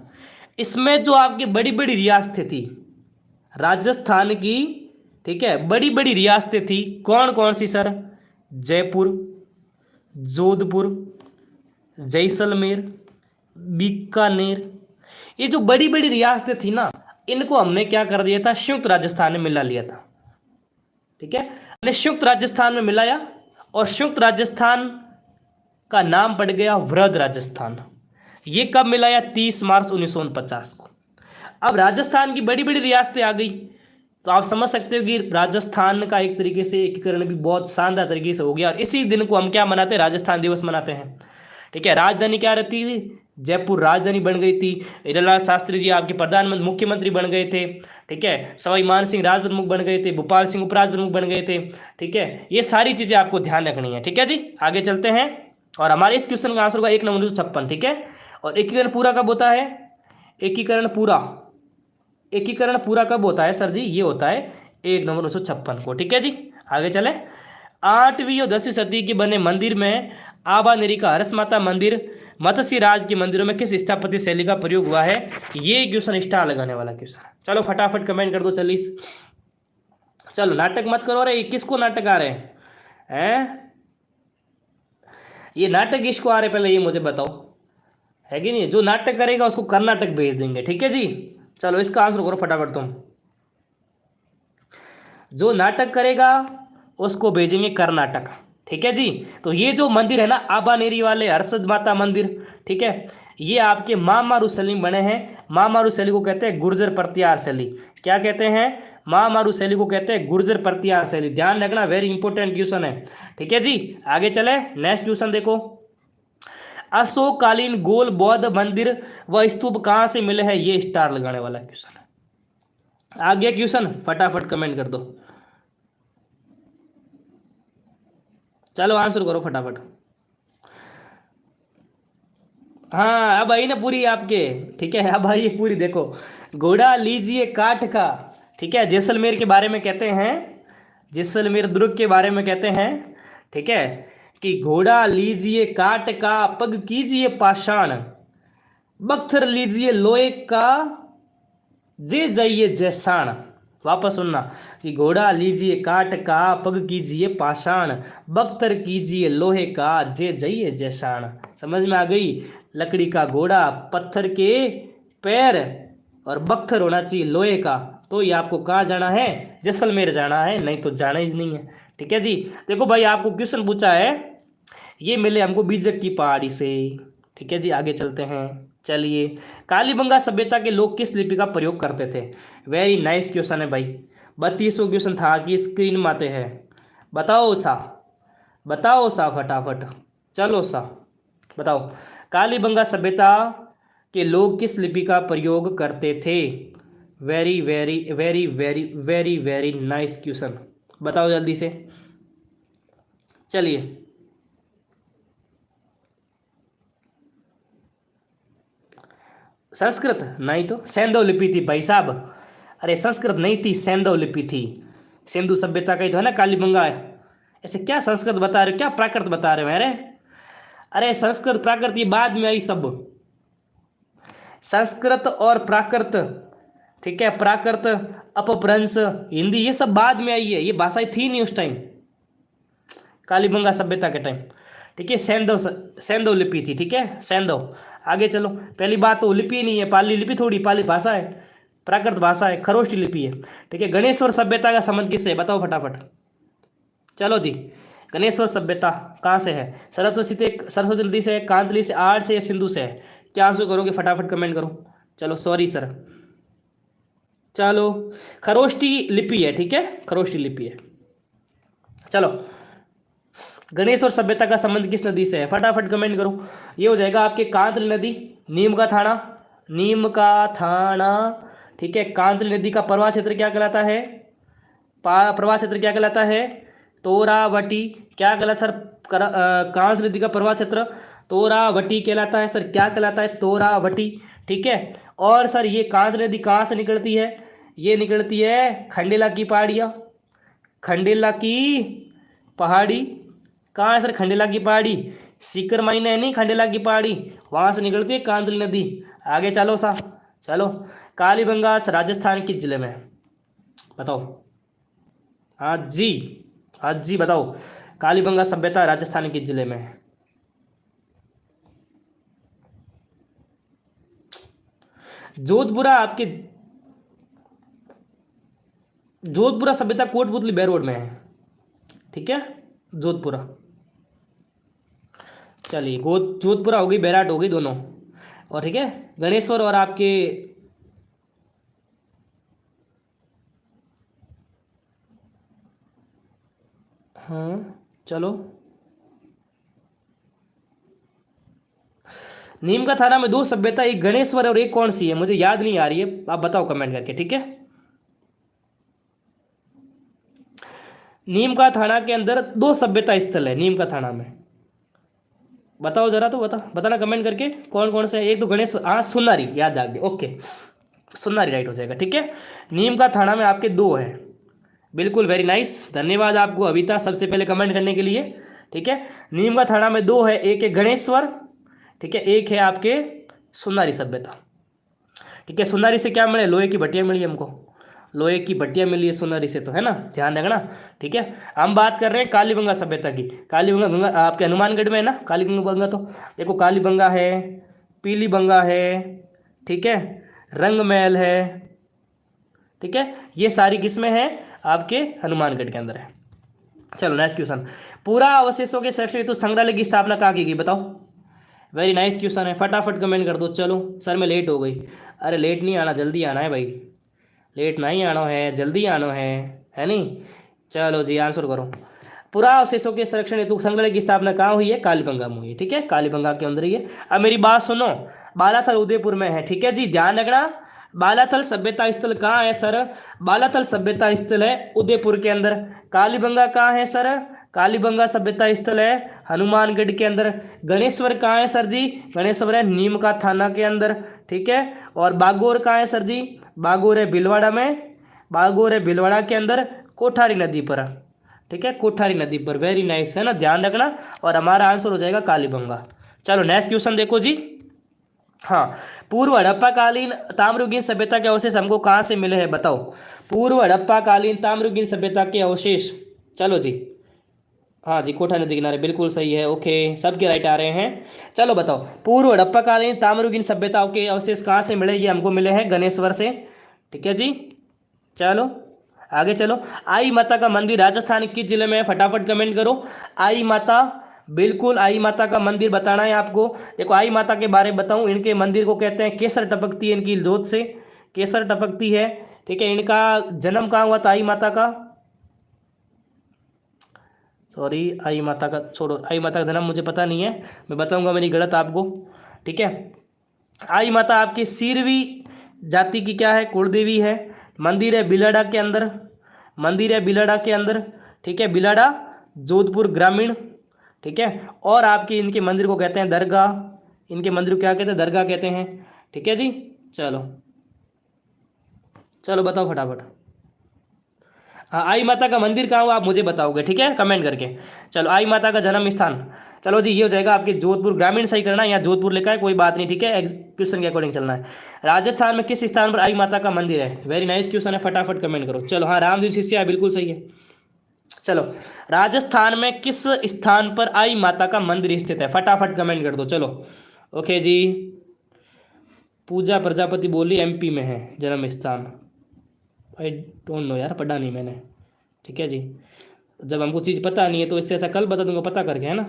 इसमें जो आपकी बड़ी बड़ी रियासतें थी राजस्थान की, ठीक है, बड़ी बड़ी रियासतें थी, कौन कौन सी सर? जयपुर, जोधपुर, जैसलमेर, बीकानेर। ये जो बड़ी बड़ी रियासतें थी ना, इनको हमने क्या कर दिया था? संयुक्त राजस्थान में मिला लिया था। ठीक है, हमने संयुक्त राजस्थान में मिलाया और संयुक्त राजस्थान का नाम पड़ गया वृहद राजस्थान। ये कब मिलाया? 30 मार्च 1949 को। अब राजस्थान की बड़ी बड़ी रियासतें आ गई, तो आप समझ सकते हो कि राजस्थान का एक तरीके से एकीकरण भी बहुत शानदार तरीके से हो गया, और इसी दिन को हम क्या मनाते हैं? राजस्थान दिवस मनाते हैं। ठीक है, राजधानी क्या रहती थी? जयपुर राजधानी बन गई थी। हीरालाल शास्त्री जी आपके प्रधानमंत्री मुख्यमंत्री बन गए थे। ठीक है, सवाई मान सिंह राज प्रमुख बन गए थे, भोपाल सिंह उपराज प्रमुख बन गए थे। ठीक है, ये सारी चीजें आपको ध्यान रखनी है। ठीक है जी, आगे चलते हैं, और हमारे इस क्वेश्चन का आंसर होगा 1 नवंबर 1956। ठीक है, और एकीकरण पूरा कब होता है? एकीकरण पूरा, एकीकरण पूरा कब होता है सर जी? ये होता है 1 नवंबर 1956 को। ठीक है जी, आगे चले। 8वीं और 10वीं सदी के बने मंदिर में आबानेरी का हरस माता मंदिर, मत्स्य राज के मंदिरों में किस स्थापत्य शैली का प्रयोग हुआ है? ये क्वेश्चन स्टार लगाने वाला क्वेश्चन। चलो फटाफट कमेंट कर दो 40। चलो नाटक मत करो, अरे किसको नाटक आ रहे हैं? ये नाटक किसको आ रहे पहले ये मुझे बताओ, है कि नहीं? जो नाटक करेगा उसको कर्नाटक भेज देंगे, ठीक है जी। चलो इसका आंसर करो फटाफट तुम। जो नाटक करेगा उसको भेजेंगे कर्नाटक, ठीक है जी। तो ये जो मंदिर है ना आबानेरी वाले हर्षद माता मंदिर, ठीक है, ये आपके मामारू शैली में बने हैं। मामारू शैली को कहते हैं गुर्जर प्रतिहार शैली। क्या कहते हैं? मामारू शैली को कहते हैं गुर्जर प्रतिहार शैली। ध्यान रखना, वेरी इंपॉर्टेंट क्वेश्चन है, ठीक है जी। आगे चले, नेक्स्ट क्वेश्चन देखो। अशोककालीन गोल बौद्ध मंदिर व स्तूप कहां से मिले हैं? ये स्टार लगाने वाला क्वेश्चन है। आगे क्वेश्चन फटाफट कमेंट कर दो। चलो आंसर करो फटाफट। हाँ अब आई ना पूरी आपके, ठीक है, अब आई पूरी। देखो, घोड़ा लीजिए काठ का, ठीक है, जैसलमेर के बारे में कहते हैं, जैसलमेर दुर्ग के बारे में कहते हैं, ठीक है, कि घोड़ा लीजिए काठ का, पग कीजिए पाषाण, बख्तर लीजिए लोहे का, जे जाइए जैसाण। वापस सुनना, कि घोड़ा लीजिए काठ का, पग कीजिए पाषाण, बख्तर कीजिए लोहे का, जे जाइए जैसाण। समझ में आ गई? लकड़ी का घोड़ा, पत्थर के पैर और बख्तर होना चाहिए लोहे का। तो ये आपको कहाँ जाना है? जैसलमेर जाना है, नहीं तो जाना ही नहीं है, ठीक है जी। देखो भाई आपको क्वेश्चन पूछा है, ये मिले हमको बीजक की पहाड़ी से, ठीक है जी। आगे चलते हैं, चलिए। कालीबंगा सभ्यता के लोग किस लिपि का प्रयोग करते थे? वेरी नाइस क्वेश्चन है भाई। 3200 क्वेश्चन था कि स्क्रीन में आते हैं। बताओ सा, बताओ सा फटाफट, चलो सा बताओ। कालीबंगा सभ्यता के लोग किस लिपि का प्रयोग करते थे? Very very very very very very nice question, बताओ जल्दी से, चलिए। संस्कृत नहीं तो सैंधव लिपि थी भाई साहब। अरे संस्कृत नहीं थी, सैंधव लिपि थी। सिंधु सभ्यता का ही तो है ना कालीबंगा। ऐसे क्या संस्कृत बता रहे हो, क्या प्राकृत बता रहे हो? अरे अरे संस्कृत प्राकृत ये बाद में आई सब। संस्कृत और प्राकृत, ठीक है, प्राकृत, अपभ्रंश, हिंदी, ये सब बाद में आई है। ये भाषाएं थी नहीं उस टाइम, कालीबंगा सभ्यता के टाइम, ठीक है। सैंधव, सैंधव लिपि थी, ठीक है, सैंधव। आगे चलो। पहली बात तो लिपि नहीं है, पाली लिपि थोड़ी, पाली भाषा है, प्राकृत भाषा है, खरोष्टी लिपि है, ठीक है। गणेश्वर सभ्यता का संबंध किससे है? बताओ फटाफट, चलो जी। गणेश्वर सभ्यता कहाँ से है? सरस्वती नदी से, कांतली से, आर्ट से या सिंधु से है? क्या आंसर करोगे फटाफट कमेंट करो। चलो सॉरी सर, चलो खरोष्टी लिपि है, ठीक है, खरोष्टी लिपि है। चलो, गणेश और सभ्यता का संबंध किस नदी से है? फटाफट कमेंट करो। ये हो जाएगा आपके कांतली नदी, नीम का थाना, नीम का थाना, ठीक है। कांतली नदी का प्रवाह क्षेत्र क्या कहलाता है? प्रवाह क्षेत्र क्या कहलाता है? तोरावटी। क्या कहलाता सर? कांतली नदी का प्रवाह क्षेत्र तोरावटी कहलाता है सर। क्या कहलाता है? तोरावटी, ठीक है। और सर ये कांतली नदी कहाँ से निकलती है? ये निकलती है खंडेला की पहाड़ियाँ, खंडेला की पहाड़ी। कहाँ है सर खंडेला की पहाड़ी? सीकर मायने है नहीं, खंडेला की पहाड़ी, वहाँ से निकलती है कांतली नदी। आगे चलो सा, चलो। कालीबंगा राजस्थान किस जिले में है? बताओ। हाँ जी, हाँ जी बताओ। कालीबंगा सभ्यता राजस्थान किस जिले में है? जोधपुरा आपके, जोधपुरा सभ्यता कोटपुतली बैरोड में है, ठीक है, जोधपुरा। चलिए जोधपुरा हो गई, बैराट हो गई दोनों, और ठीक है गणेश्वर और आपके, हाँ चलो। नीम का थाना में दो सभ्यता, एक गणेश्वर और एक कौन सी है मुझे याद नहीं आ रही है, आप बताओ कमेंट करके, ठीक है। नीम का थाना के अंदर दो सभ्यता स्थल है नीम का थाना में, बताओ जरा, तो बताना कमेंट करके कौन कौन से है। एक तो गणेश, हाँ सुनारी, याद आ गया, ओके, सुनारी राइट हो जाएगा, ठीक है। नीम का थाना में आपके दो है, बिल्कुल, वेरी नाइस, धन्यवाद आपको अविता सबसे पहले कमेंट करने के लिए। ठीक है, नीम का थाना में दो है, एक है गणेश्वर, ठीक है, एक है आपके सुनारी सभ्यता। ठीक है, सुनारी से क्या मिले, लोहे की भट्टियाँ मिली हमको, लोहे की भट्टियाँ मिली है सुनारी से, तो है ना, ध्यान रखना। ठीक है, हम बात कर रहे हैं कालीबंगा सभ्यता की। कालीबंगा गंगा आपके हनुमानगढ़ में है ना, कालीबंगा। तो देखो कालीबंगा है, पीलीबंगा है, ठीक है, रंगमहल है, ठीक है, ये सारी किस्में हैं आपके हनुमानगढ़ के अंदर है। चलो नेक्स्ट क्वेश्चन, पूरा अवशेषों के संरक्षण हेतु संग्रहालय की स्थापना कहाँ की गई, बताओ। वेरी नाइस क्वेश्चन है, फटाफट कमेंट कर दो। चलो सर मैं लेट हो गई, अरे लेट नहीं आना, जल्दी आना है भाई, लेट नहीं आना है, जल्दी आना है नहीं। चलो जी आंसर करो। पूरा अवशेषों के संरक्षण हेतु संग्रहालय की स्थापना कहाँ हुई है, कालीबंगा में हुई है। ठीक है, कालीबंगा के अंदर ही है। अब मेरी बात सुनो, बालाथल उदयपुर में है। ठीक है जी, ध्यान रखना, बालाथल सभ्यता स्थल कहाँ है सर, बालाथल सभ्यता स्थल है उदयपुर के अंदर। कालीबंगा कहाँ है सर, कालीबंगा सभ्यता स्थल है हनुमानगढ़ के अंदर। गणेश्वर कहाँ है सर जी, गणेश्वर है नीम का थाना के अंदर। ठीक है, और बागोर कहाँ है सर जी, बागोर है भीलवाड़ा में, बागोर है भीलवाड़ा के अंदर, कोठारी नदी पर। ठीक है, कोठारी नदी पर, वेरी नाइस, है ना, ध्यान रखना। और हमारा आंसर हो जाएगा कालीबंगा। चलो नेक्स्ट क्वेश्चन देखो जी। हाँ, पूर्व हड़प्पाकालीन ताम्रयुगीन सभ्यता के अवशेष हमको कहाँ से मिले हैं, बताओ। पूर्व हड़प्पाकालीन ताम्रयुगीन सभ्यता के अवशेष, चलो जी, हाँ जी, कोठा नदी किनारे, बिल्कुल सही है, ओके, सबके राइट आ रहे हैं। चलो बताओ, पूर्व हड़प्पाकालीन ताम्रयुगीन सभ्यताओं के अवशेष कहाँ से मिले, ये हमको मिले हैं गणेश्वर से। ठीक है जी, चलो आगे चलो। आई माता का मंदिर राजस्थान किस जिले में है, फटाफट कमेंट करो। आई माता, बिल्कुल आई माता का मंदिर बताना है आपको। देखो आई माता के बारे में बताऊं, इनके मंदिर को कहते हैं केसर टपकती है, इनकी जोत से केसर टपकती है। ठीक है, इनका जन्म कहाँ हुआ था आई माता का, सॉरी आई माता का छोड़ो, आई माता का जन्म मुझे पता नहीं है, मैं बताऊंगा मेरी गलत आपको। ठीक है, आई माता आपकी सीरवी जाति की क्या है, कुलदेवी है। मंदिर है बिलाड़ा के अंदर, मंदिर है बिलाड़ा के अंदर। ठीक है, बिलाड़ा जोधपुर ग्रामीण। ठीक है, और आपके इनके मंदिर को कहते हैं दरगाह, इनके मंदिर को क्या कहते हैं, दरगाह कहते हैं। ठीक है जी, चलो चलो बताओ फटाफट। हाँ, आई माता का मंदिर कहाँ हुआ आप मुझे बताओगे, ठीक है, कमेंट करके। चलो आई माता का जन्म स्थान, चलो जी ये हो जाएगा आपके जोधपुर ग्रामीण, सही करना, यहाँ जोधपुर लिखा है कोई बात नहीं, ठीक है, क्वेश्चन के अकॉर्डिंग चलना है। राजस्थान में किस स्थान पर आई माता का मंदिर है, वेरी नाइस क्वेश्चन है, फटाफट कमेंट करो। चलो हाँ, रामदेव शिष्य है, बिल्कुल सही है। चलो, राजस्थान में किस स्थान पर आई माता का मंदिर स्थित है, फटाफट कमेंट कर दो। चलो ओके जी, पूजा प्रजापति बोली एमपी में है जन्म स्थान, आई डोंट नो यार, पढ़ा नहीं मैंने। ठीक है जी, जब हमको चीज़ पता नहीं है तो इससे ऐसा कल बता दूंगा पता करके, है ना,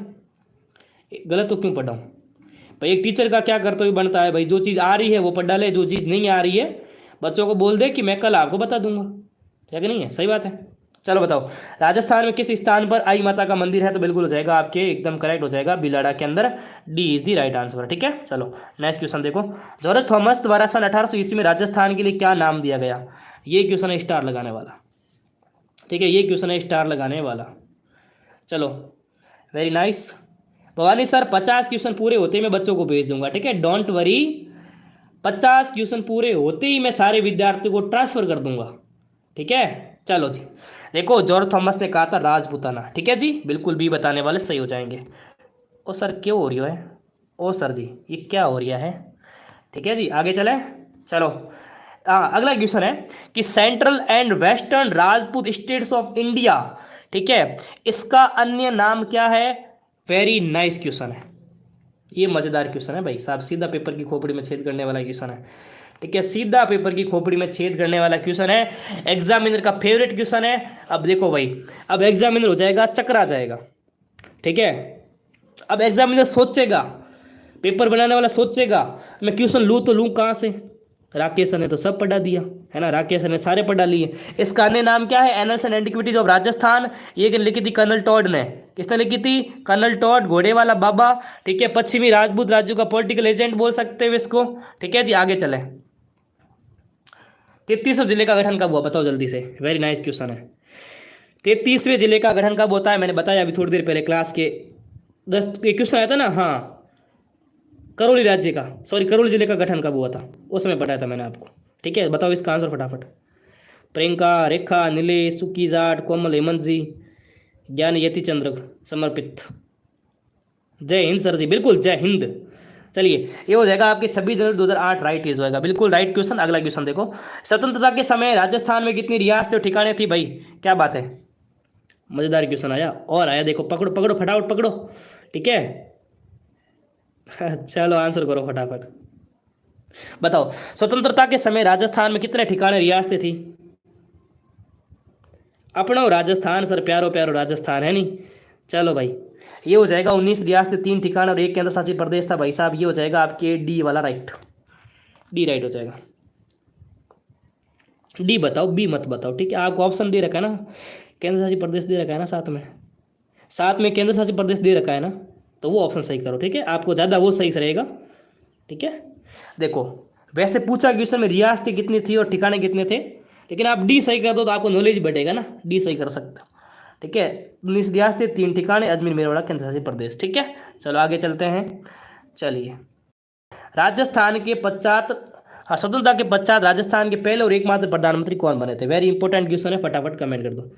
गलत तो क्यों पढ़ाऊँ भाई। एक टीचर का क्या कर्तव्य बनता है भाई, जो चीज़ आ रही है वो पढ़ डाले, जो चीज़ नहीं आ रही है बच्चों को बोल दे कि मैं कल आपको बता दूंगा, क्या कि नहीं है, सही बात है। चलो बताओ, राजस्थान में किस स्थान पर आई माता का मंदिर है, तो बिल्कुल हो जाएगा आपके एकदम करेक्ट हो जाएगा, बिलाड़ा के अंदर, D is the right answer. ठीक है, चलो नेक्स्ट क्वेश्चन देखो। जॉर्ज थॉमस द्वारा सन 1800 ईस्वी में राजस्थान के लिए क्या नाम दिया गया, ये क्वेश्चन है स्टार लगाने वाला। ठीक है, ये क्वेश्चन है स्टार लगाने वाला। चलो very nice Bhavani sir, 50 question पूरे होते ही मैं बच्चों को भेज दूंगा, ठीक है, डोंट वरी, 50 क्वेश्चन पूरे होते ही मैं सारे विद्यार्थियों को ट्रांसफर कर दूंगा। ठीक है, चलो जी देखो, जॉर्ज थॉमस ने कहा था राजपूताना। ठीक है जी, बिल्कुल भी बताने वाले सही हो जाएंगे। ओ सर क्यों हो रही है, ओ सर जी ये क्या हो रहा है। ठीक है जी, आगे चले, चलो अगला क्वेश्चन है कि central and western Rajput states of India, ठीक है, इसका अन्य नाम क्या है, वेरी नाइस क्वेश्चन है, ये मजेदार क्वेश्चन है भाई साहब, सीधा पेपर की खोपड़ी में छेद करने वाला क्वेश्चन है। ठीक है, सीधा पेपर की खोपड़ी में छेद करने वाला क्वेश्चन है, एग्जामिनर का फेवरेट क्वेश्चन है। अब देखो भाई, अब एग्जामिनर हो जाएगा चकरा जाएगा। ठीक है, अब एग्जामिनर सोचेगा, पेपर बनाने वाला सोचेगा मैं क्वेश्चन लूँ तो लूँ कहाँ से, राकेश सर ने तो सब पढ़ा दिया है ना, राकेश सर ने सारे पढ़ा लिए। इसका अन्य नाम क्या है, annuls and antiquities of Rajasthan, ये लिखी थी कर्नल टॉड ने, किसने लिखी थी, कर्नल टॉड, घोड़े वाला बाबा। ठीक है, पश्चिमी राजपूत राज्यों का पॉलिटिकल एजेंट बोल सकते हो इसको। ठीक है जी, आगे चले। 33वें जिले का गठन कब हुआ, बताओ जल्दी से, वेरी नाइस क्वेश्चन है। 33वें जिले का गठन कब होता है, मैंने बताया अभी थोड़ी देर पहले क्लास के 10 क्वेश्चन आया था ना, हाँ, करौली राज्य का, सॉरी करौली जिले का गठन कब हुआ था, उस समय बताया था मैंने आपको। ठीक है, बताओ इसका आंसर फटाफट। प्रियंका, रेखा, नीलेश, सुकी जाट, कोमल, हेमंत जी, ज्ञान यति चंद्र समर्पित। जय हिंद सर जी, बिल्कुल जय हिंद। चलिए ये हो जाएगा आपके 26 जनवरी 2008, राइट इज होएगा, बिल्कुल राइट क्वेश्चन। अगला क्वेश्चन देखो, स्वतंत्रता के समय राजस्थान में कितनी रियासतें और ठिकाने थी भाई? क्या बात है, मजेदार क्वेश्चन आया और आया, देखो पकड़ो पकड़ो फटाफट पकड़ो, ठीक है। चलो आंसर करो फटाफट, बताओ स्वतंत्रता के समय राजस्थान में कितने ठिकाने रियासतें थी? अपनो राजस्थान सर, प्यारो प्यारो राजस्थान है नहीं। चलो भाई ये हो जाएगा 19 रियासतें, 3 ठिकाने और 1 केंद्र शासित प्रदेश था भाई साहब। ये हो जाएगा आपके डी वाला राइट, डी राइट हो जाएगा। डी बताओ, बी मत बताओ, ठीक है। आपको ऑप्शन दे रखा है ना, केंद्र शासित प्रदेश दे रखा है ना, साथ में केंद्र शासित प्रदेश दे रखा है ना, तो वो ऑप्शन सही करो, ठीक है। आपको ज़्यादा वो सही रहेगा, ठीक है। देखो वैसे पूछा क्वेश्चन में रियासतें कितनी थी और ठिकाने कितने थे, लेकिन आप डी सही कर दो तो आपको नॉलेज बढ़ेगा ना, डी सही कर सकते हो, ठीक है। 19 रियासतें, 3 ठिकाने, अजमेर मेरवाड़ा केंद्र शासित प्रदेश, ठीक है। चलो आगे चलते हैं। चलिए राजस्थान के पश्चात, स्वतंत्रता के पश्चात राजस्थान के पहले और एकमात्र प्रधानमंत्री कौन बने थे? वेरी इंपॉर्टेंट क्वेश्चन है, फटाफट कमेंट कर दो,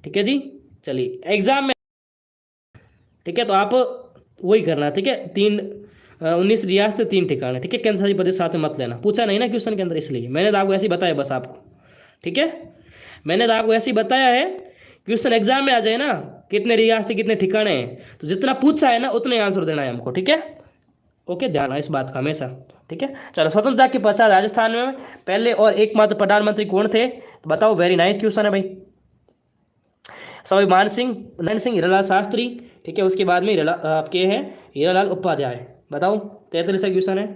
ठीक है जी। चलिए एग्जाम में, ठीक है, तो आप वही करना, ठीक है। 19 रियासतें, 3 ठिकाने, ठीक है। केंद्र शासित प्रदेश साथ में मत लेना, पूछा नहीं ना क्वेश्चन के अंदर, इसलिए मैंने तो आपको ऐसे ही बताया बस आपको, ठीक है। मैंने तो आपको ऐसे ही बताया है, क्वेश्चन एग्जाम में आ जाए ना कितने रियासतें कितने ठिकाने हैं, तो जितना पूछा है ना उतने आंसर देना है हमको, ठीक है। ओके, ध्यान है इस बात का हमेशा, ठीक है। चलो स्वतंत्रता के पश्चात राजस्थान में पहले और एकमात्र प्रधानमंत्री कौन थे? तो बताओ, वेरी नाइस क्वेश्चन है भाई। स्वाभिमान सिंह, नारायण सिंह, हीरालाल शास्त्री, ठीक है। उसके बाद में आपके हैं हीरालाल उपाध्याय। बताओ 43 क्वेश्चन है,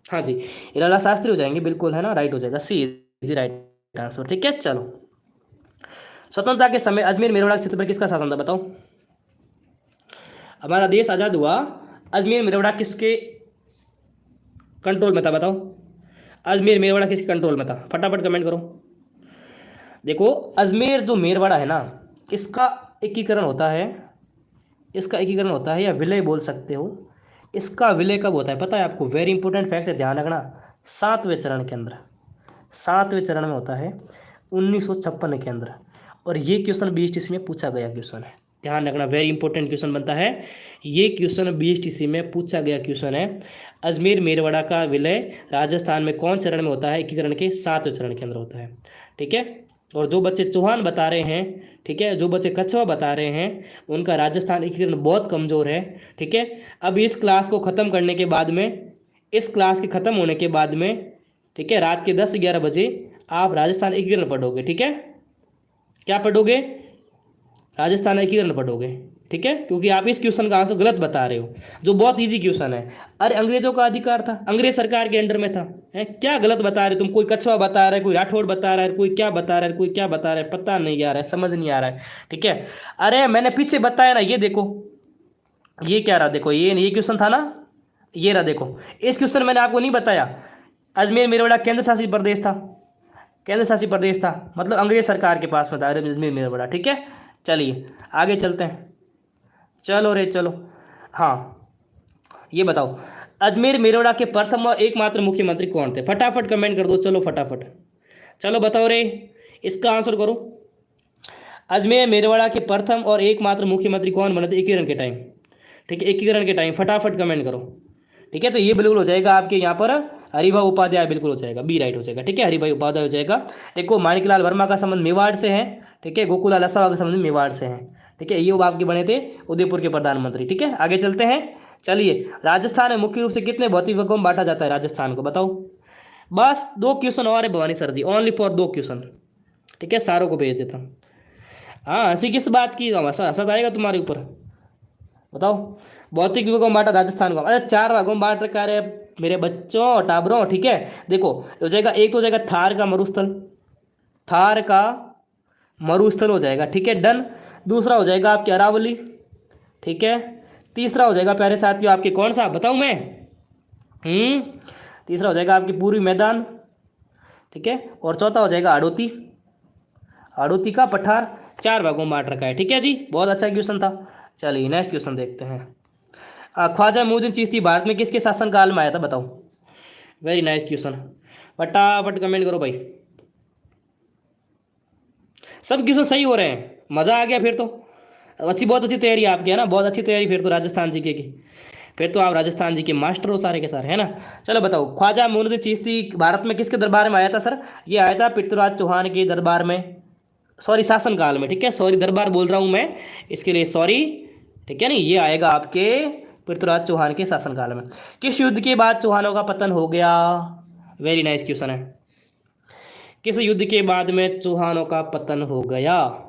हाँ जी हीरालाल शास्त्री हो जाएंगे, बिल्कुल है ना, राइट हो जाएगा, सी इज राइट आंसर, ठीक है। चलो स्वतंत्रता के समय अजमेर मेरवाड़ा क्षेत्र पर किसका शासन था? बताओ, हमारा देश आज़ाद हुआ, अजमेर मेरवाड़ा किसके कंट्रोल में था? बताओ अजमेर मेरवाड़ा किसके कंट्रोल में था, फटाफट कमेंट करो। देखो अजमेर जो मेरवाड़ा है ना, किसका एकीकरण होता है? इसका एकीकरण होता है या विलय बोल सकते हो, इसका विलय कब होता है पता है आपको? वेरी इंपॉर्टेंट फैक्ट है, ध्यान रखना, 7वें चरण के अंदर, 7वें चरण में होता है 1956 के अंदर। और ये क्वेश्चन बीएसटीसी में पूछा गया क्वेश्चन है, ध्यान रखना, वेरी इंपॉर्टेंट क्वेश्चन बनता है ये क्वेश्चन, बीएसटीसी में पूछा गया क्वेश्चन है। अजमेर मेरवाड़ा का विलय राजस्थान में कौन चरण में होता है? एकीकरण के 7वें चरण के अंदर होता है, ठीक है। और जो बच्चे चौहान बता रहे हैं, ठीक है, जो बच्चे कछवा बता रहे हैं, उनका राजस्थान एकीकरण बहुत कमज़ोर है, ठीक है। अब इस क्लास को ख़त्म करने के बाद में, इस क्लास के ख़त्म होने के बाद में, ठीक है, रात के 10-11 बजे आप राजस्थान एकीकरण पढ़ोगे, ठीक है। क्या पढ़ोगे? राजस्थान एकीकरण पढ़ोगे, ठीक है, क्योंकि आप इस क्वेश्चन का आंसर गलत बता रहे हो, जो बहुत इजी क्वेश्चन है। अरे अंग्रेजों का अधिकार था, अंग्रेज सरकार के अंडर में था, है क्या गलत बता रहे तुम? कोई कछवा बता रहा है, कोई राठौड़ बता रहा है, कोई क्या बता रहा है, कोई क्या बता रहा है, पता नहीं आ रहा है, समझ नहीं आ रहा है, ठीक है। अरे मैंने पीछे बताया ना, ये देखो, ये क्या रहा, देखो ये क्वेश्चन था ना, ये रहा, देखो इस क्वेश्चन मैंने आपको नहीं बताया अजमेर मेरवाड़ा केंद्र शासित प्रदेश था, केंद्र शासित प्रदेश था, मतलब अंग्रेज सरकार के पास में था अजमेर मेरवाड़ा, ठीक है। चलिए आगे चलते हैं, चलो रे चलो। हाँ ये बताओ अजमेर मेरवाड़ा के प्रथम और एकमात्र मुख्यमंत्री कौन थे? फटाफट कमेंट कर दो, चलो फटाफट, चलो बताओ रे, इसका आंसर करो। अजमेर मेरवाड़ा के प्रथम और एकमात्र मुख्यमंत्री कौन बने थे एकीकरण के टाइम? ठीक है, एकीकरण के टाइम, फटाफट कमेंट करो, ठीक है। तो ये बिल्कुल हो जाएगा आपके यहाँ पर हरिभाई उपाध्याय, बिल्कुल हो जाएगा, बी राइट हो जाएगा, ठीक है, हरिभाई उपाध्याय हो जाएगा। देखो माणिकलाल वर्मा का संबंध मेवाड़ से है, ठीक है, गोकुलाल असावा का संबंध मेवाड़ से है, ठीक है। ये आपके बने थे उदयपुर के प्रधानमंत्री, ठीक है। आगे चलते हैं। चलिए राजस्थान में मुख्य रूप से कितने भौतिक विभागों में बांटा जाता है राजस्थान को? बताओ। बस 2 क्वेश्चन और है Bhawani sir ji, only for 2 question, ठीक है, सारों को भेज देता हूँ। हाँ हंसी किस बात की, हंसद आएगा तुम्हारे ऊपर, बताओ। भौतिक विभागों में बांटा राजस्थान को, अरे 4 भागों में बांट रखा है मेरे बच्चों, टाबरों, ठीक है। देखो हो जाएगा, एक तो हो जाएगा थार का मरुस्थल, थार का मरुस्थल हो जाएगा, ठीक है, डन। दूसरा हो जाएगा आपकी अरावली, ठीक है। तीसरा हो जाएगा प्यारे साथियों आपके कौन सा बताऊं मैं? तीसरा हो जाएगा आपकी पूर्वी मैदान, ठीक है। और चौथा हो जाएगा हाड़ौती, हाड़ौती का पठार। 4 भागों में बांट रखा है, ठीक है जी, बहुत अच्छा क्वेश्चन था। चलिए नेक्स्ट क्वेश्चन देखते हैं। ख्वाजा मोइनुद्दीन चिश्ती भारत में किसके शासनकाल में आया था? बताओ। वेरी नाइस क्वेश्चन, फटाफट कमेंट करो भाई। सब क्वेश्चन सही हो रहे हैं, मज़ा आ गया फिर तो। बहुत अच्छी तैयारी आपकी है ना, बहुत अच्छी तैयारी फिर तो राजस्थान जीके की। फिर तो आप राजस्थान जी के मास्टर हो सारे के सारे, है ना। चलो बताओ, ख्वाजा मोइनुद्दीन चिश्ती भारत में किसके दरबार में आया था सर? ये आया था पृथ्वीराज चौहान के दरबार में, सॉरी शासन काल में, ठीक है, सॉरी दरबार बोल रहा हूँ मैं, इसके लिए सॉरी, ठीक है नहीं, ये आएगा आपके पृथ्वीराज चौहान के शासनकाल में। किस युद्ध के बाद चौहानों का पतन हो गया? वेरी नाइस क्वेश्चन है। किस युद्ध के बाद में चौहानों का पतन हो गया?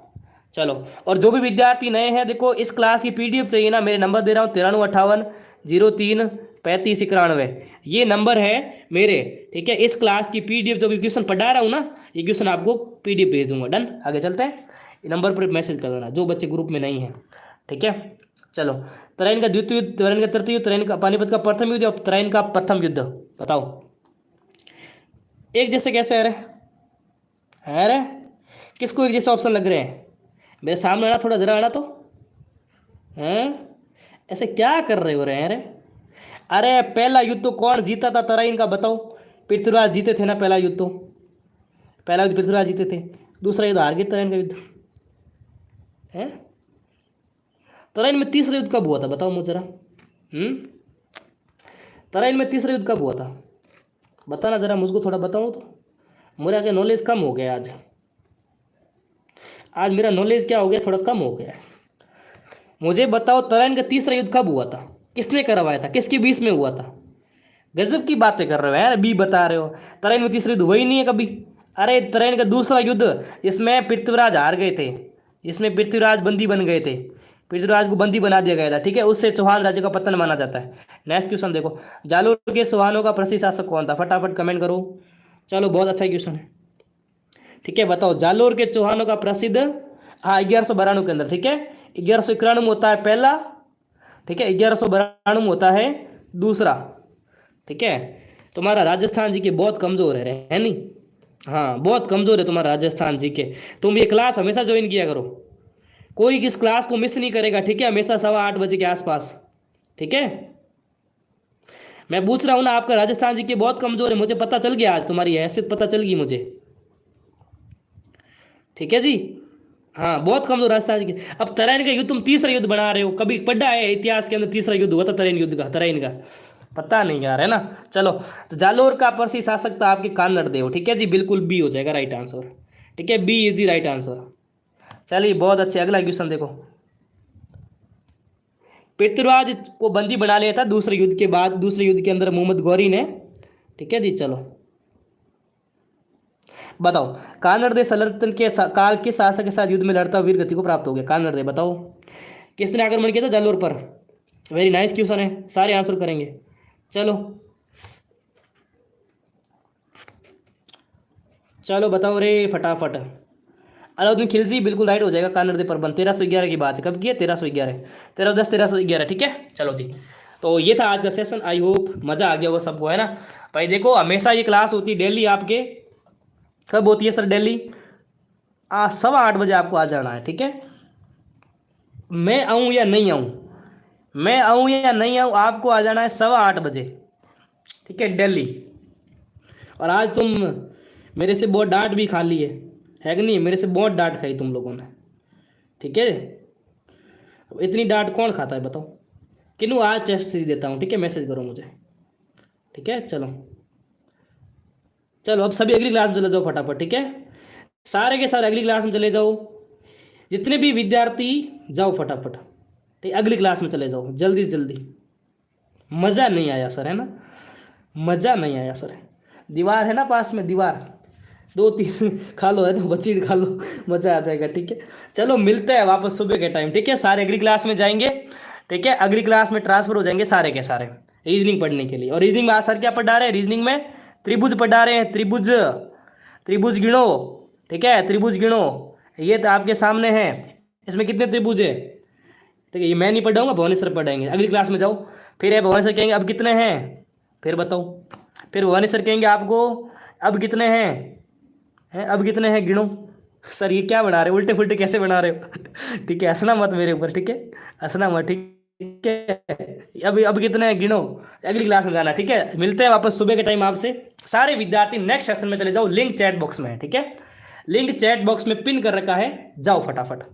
चलो, और जो भी विद्यार्थी नए हैं, देखो इस क्लास की पीडीएफ चाहिए ना, मेरे नंबर दे रहा हूँ 9358033591, ये नंबर है मेरे, ठीक है। इस क्लास की पीडीएफ जो भी क्वेश्चन पढ़ा रहा हूँ ना, ये क्वेश्चन आपको पीडीएफ भेज दूंगा। डन, आगे चलते हैं। नंबर पर मैसेज कर देना जो बच्चे ग्रुप में नहीं हैं, ठीक है। चलो, तराइन का द्वितीय युद्ध, तराइन का तृतीय युद्ध, तराइन का पानीपत का प्रथम युद्ध और तराइन का प्रथम युद्ध, बताओ। एक जैसे कैसे है रे? है रे? किसको एक जैसे ऑप्शन लग रहे हैं? मेरे सामने आना, थोड़ा जरा आना तो। हैं, ऐसे क्या कर रहे हो रहे हैं रे? अरे पहला युद्ध तो कौन जीता था तराइन का, बताओ। पृथ्वीराज जीते थे ना पहला युद्ध तो, पहला युद्ध पृथ्वीराज जीते थे, दूसरा युद्ध हार गए तराइन का युद्ध है। तराइन में तीसरा युद्ध कब हुआ था, बताओ मुझे जरा। तराइन में तीसरा युद्ध कब हुआ था, बताना जरा मुझको, थोड़ा बताओ तो। मेरा क्या नॉलेज कम हो गया आज, आज मेरा नॉलेज क्या हो गया, थोड़ा कम हो गया। मुझे बताओ तराइन का तीसरा युद्ध कब हुआ था, किसने करवाया था, किसके बीच में हुआ था? गजब की बातें कर रहे हो यार, बी बता रहे हो। तराइन में तीसरा युद्ध हुआ ही नहीं है कभी। अरे तराइन का दूसरा युद्ध, इसमें पृथ्वीराज हार गए थे, इसमें पृथ्वीराज बंदी बन गए थे, पृथ्वीराज को बंदी बना दिया गया था, ठीक है। उससे चौहान राज्य का पतन माना जाता है। नेक्स्ट क्वेश्चन देखो, जालोर के चौहानों का प्रसिद्ध शासक कौन था? फटाफट कमेंट करो। चलो, बहुत अच्छा क्वेश्चन है, ठीक है। बताओ, जालोर के चौहानों का प्रसिद्ध, हाँ 1192 के अंदर, ठीक है। 1191 में होता है पहला, ठीक है, 1192 में होता है दूसरा, ठीक है। तुम्हारा राजस्थान जी के बहुत कमजोर है नहीं? हाँ, बहुत कमजोर है तुम्हारा राजस्थान जी के। तुम ये क्लास हमेशा ज्वाइन किया करो, कोई किस क्लास को मिस नहीं करेगा, ठीक है, हमेशा 8:15 बजे के आसपास, ठीक है। मैं पूछ रहा हूँ ना, आपका राजस्थान जी के बहुत कमजोर है, मुझे पता चल गया, आज तुम्हारी हैसियत पता चल गई मुझे, ठीक है जी। हाँ, बहुत कमजोर राजस्थान जी के। अब तराइन का युद्ध तुम तीसरा युद्ध बना रहे हो, कभी पढ़ा है इतिहास के अंदर तीसरा युद्ध हुआ था तराइन युद्ध का? तराइन का पता नहीं यार, है ना। चलो, तो जालोर का प्रसिद्ध शासक था आपके कान्हड़ देव, ठीक है जी, बिल्कुल बी हो जाएगा राइट आंसर, ठीक है, B is the right answer. चलिए, बहुत अच्छे, अगला क्वेश्चन देखो। पृथ्वीराज को बंदी बना लिया था दूसरे युद्ध के बाद, दूसरे युद्ध के अंदर मोहम्मद गौरी ने, ठीक है जी। चलो बताओ, कान्हड़ देव सल्तनत के काल के शासक के साथ युद्ध में लड़ता वीर गति को प्राप्त हो गया? कान्हड़ देव, बताओ किसने आक्रमण किया था जालोर पर? वेरी नाइस क्वेश्चन है, सारे आंसर करेंगे। चलो चलो बताओ रे फटाफट। अलाउद्दीन खिलजी, बिल्कुल राइट हो जाएगा। कान्हड़ देव पर बंद 1311 की बात है, कब की है? 1311, 1310 1311, ठीक है। चलो जी, तो ये था आज का सेशन। आई होप मज़ा आ गया होगा सबको, है ना भाई। देखो, हमेशा ये क्लास होती है डेली आपके, कब होती है सर? डेली 8:15 बजे आपको आ जाना है, ठीक है। मैं आऊँ या नहीं आऊँ, मैं आऊँ या नहीं आऊँ, आपको आ जाना है 8:15 बजे, ठीक है, दिल्ली। और आज तुम मेरे से बहुत डांट भी खा ली है कि नहीं? मेरे से बहुत डांट खाई तुम लोगों ने, ठीक है। अब इतनी डांट कौन खाता है बताओ? किन्नू आज टेस्ट सीरीज देता हूँ, ठीक है, मैसेज करो मुझे, ठीक है। चलो चलो, अब सभी अगली क्लास में चले जाओ फटाफट, ठीक है। सारे के सारे अगली क्लास में चले जाओ, जितने भी विद्यार्थी जाओ फटाफट, ठीक, अगली क्लास में चले जाओ जल्दी जल्दी। मज़ा नहीं आया सर, है ना? मज़ा नहीं आया सर। दीवार है ना पास में, दीवार 2-3 खा लो, है ना, बच्ची खा लो, मज़ा आ जाएगा, ठीक है। चलो, मिलते हैं वापस सुबह के टाइम, ठीक है। सारे अगली क्लास में जाएंगे, ठीक है, अगली क्लास में ट्रांसफर हो जाएंगे सारे के सारे रीजनिंग पढ़ने के लिए। और रीजनिंग में आज सर क्या पढ़ा रहे हैं? रीजनिंग में त्रिभुज पढ़ा रहे हैं, त्रिभुज, त्रिभुज गिनो, ठीक है, त्रिभुज गिनो। ये तो आपके सामने है, इसमें कितने त्रिभुज है? ठीक है, ये मैं नहीं पढ़ाऊंगा, भवानी सर पढ़ाएंगे। अगली क्लास में जाओ, फिर भवानी सर कहेंगे अब कितने हैं, फिर बताओ, फिर भवानी सर कहेंगे आपको अब कितने हैं अब कितने हैं गिनो। सर ये क्या बना रहे हो, उल्टे फुल्टे कैसे बना रहे हो? ठीक है, हंसना मत मेरे ऊपर, ठीक है, हंसना मत, ठीक है। अब कितने हैं गिनो, अगली क्लास में जाना, ठीक है। मिलते हैं वापस सुबह के टाइम आपसे। सारे विद्यार्थी नेक्स्ट सेशन में चले जाओ, लिंक चैट बॉक्स में है, ठीक है। लिंक चैट बॉक्स में पिन कर रखा है, जाओ फटाफट।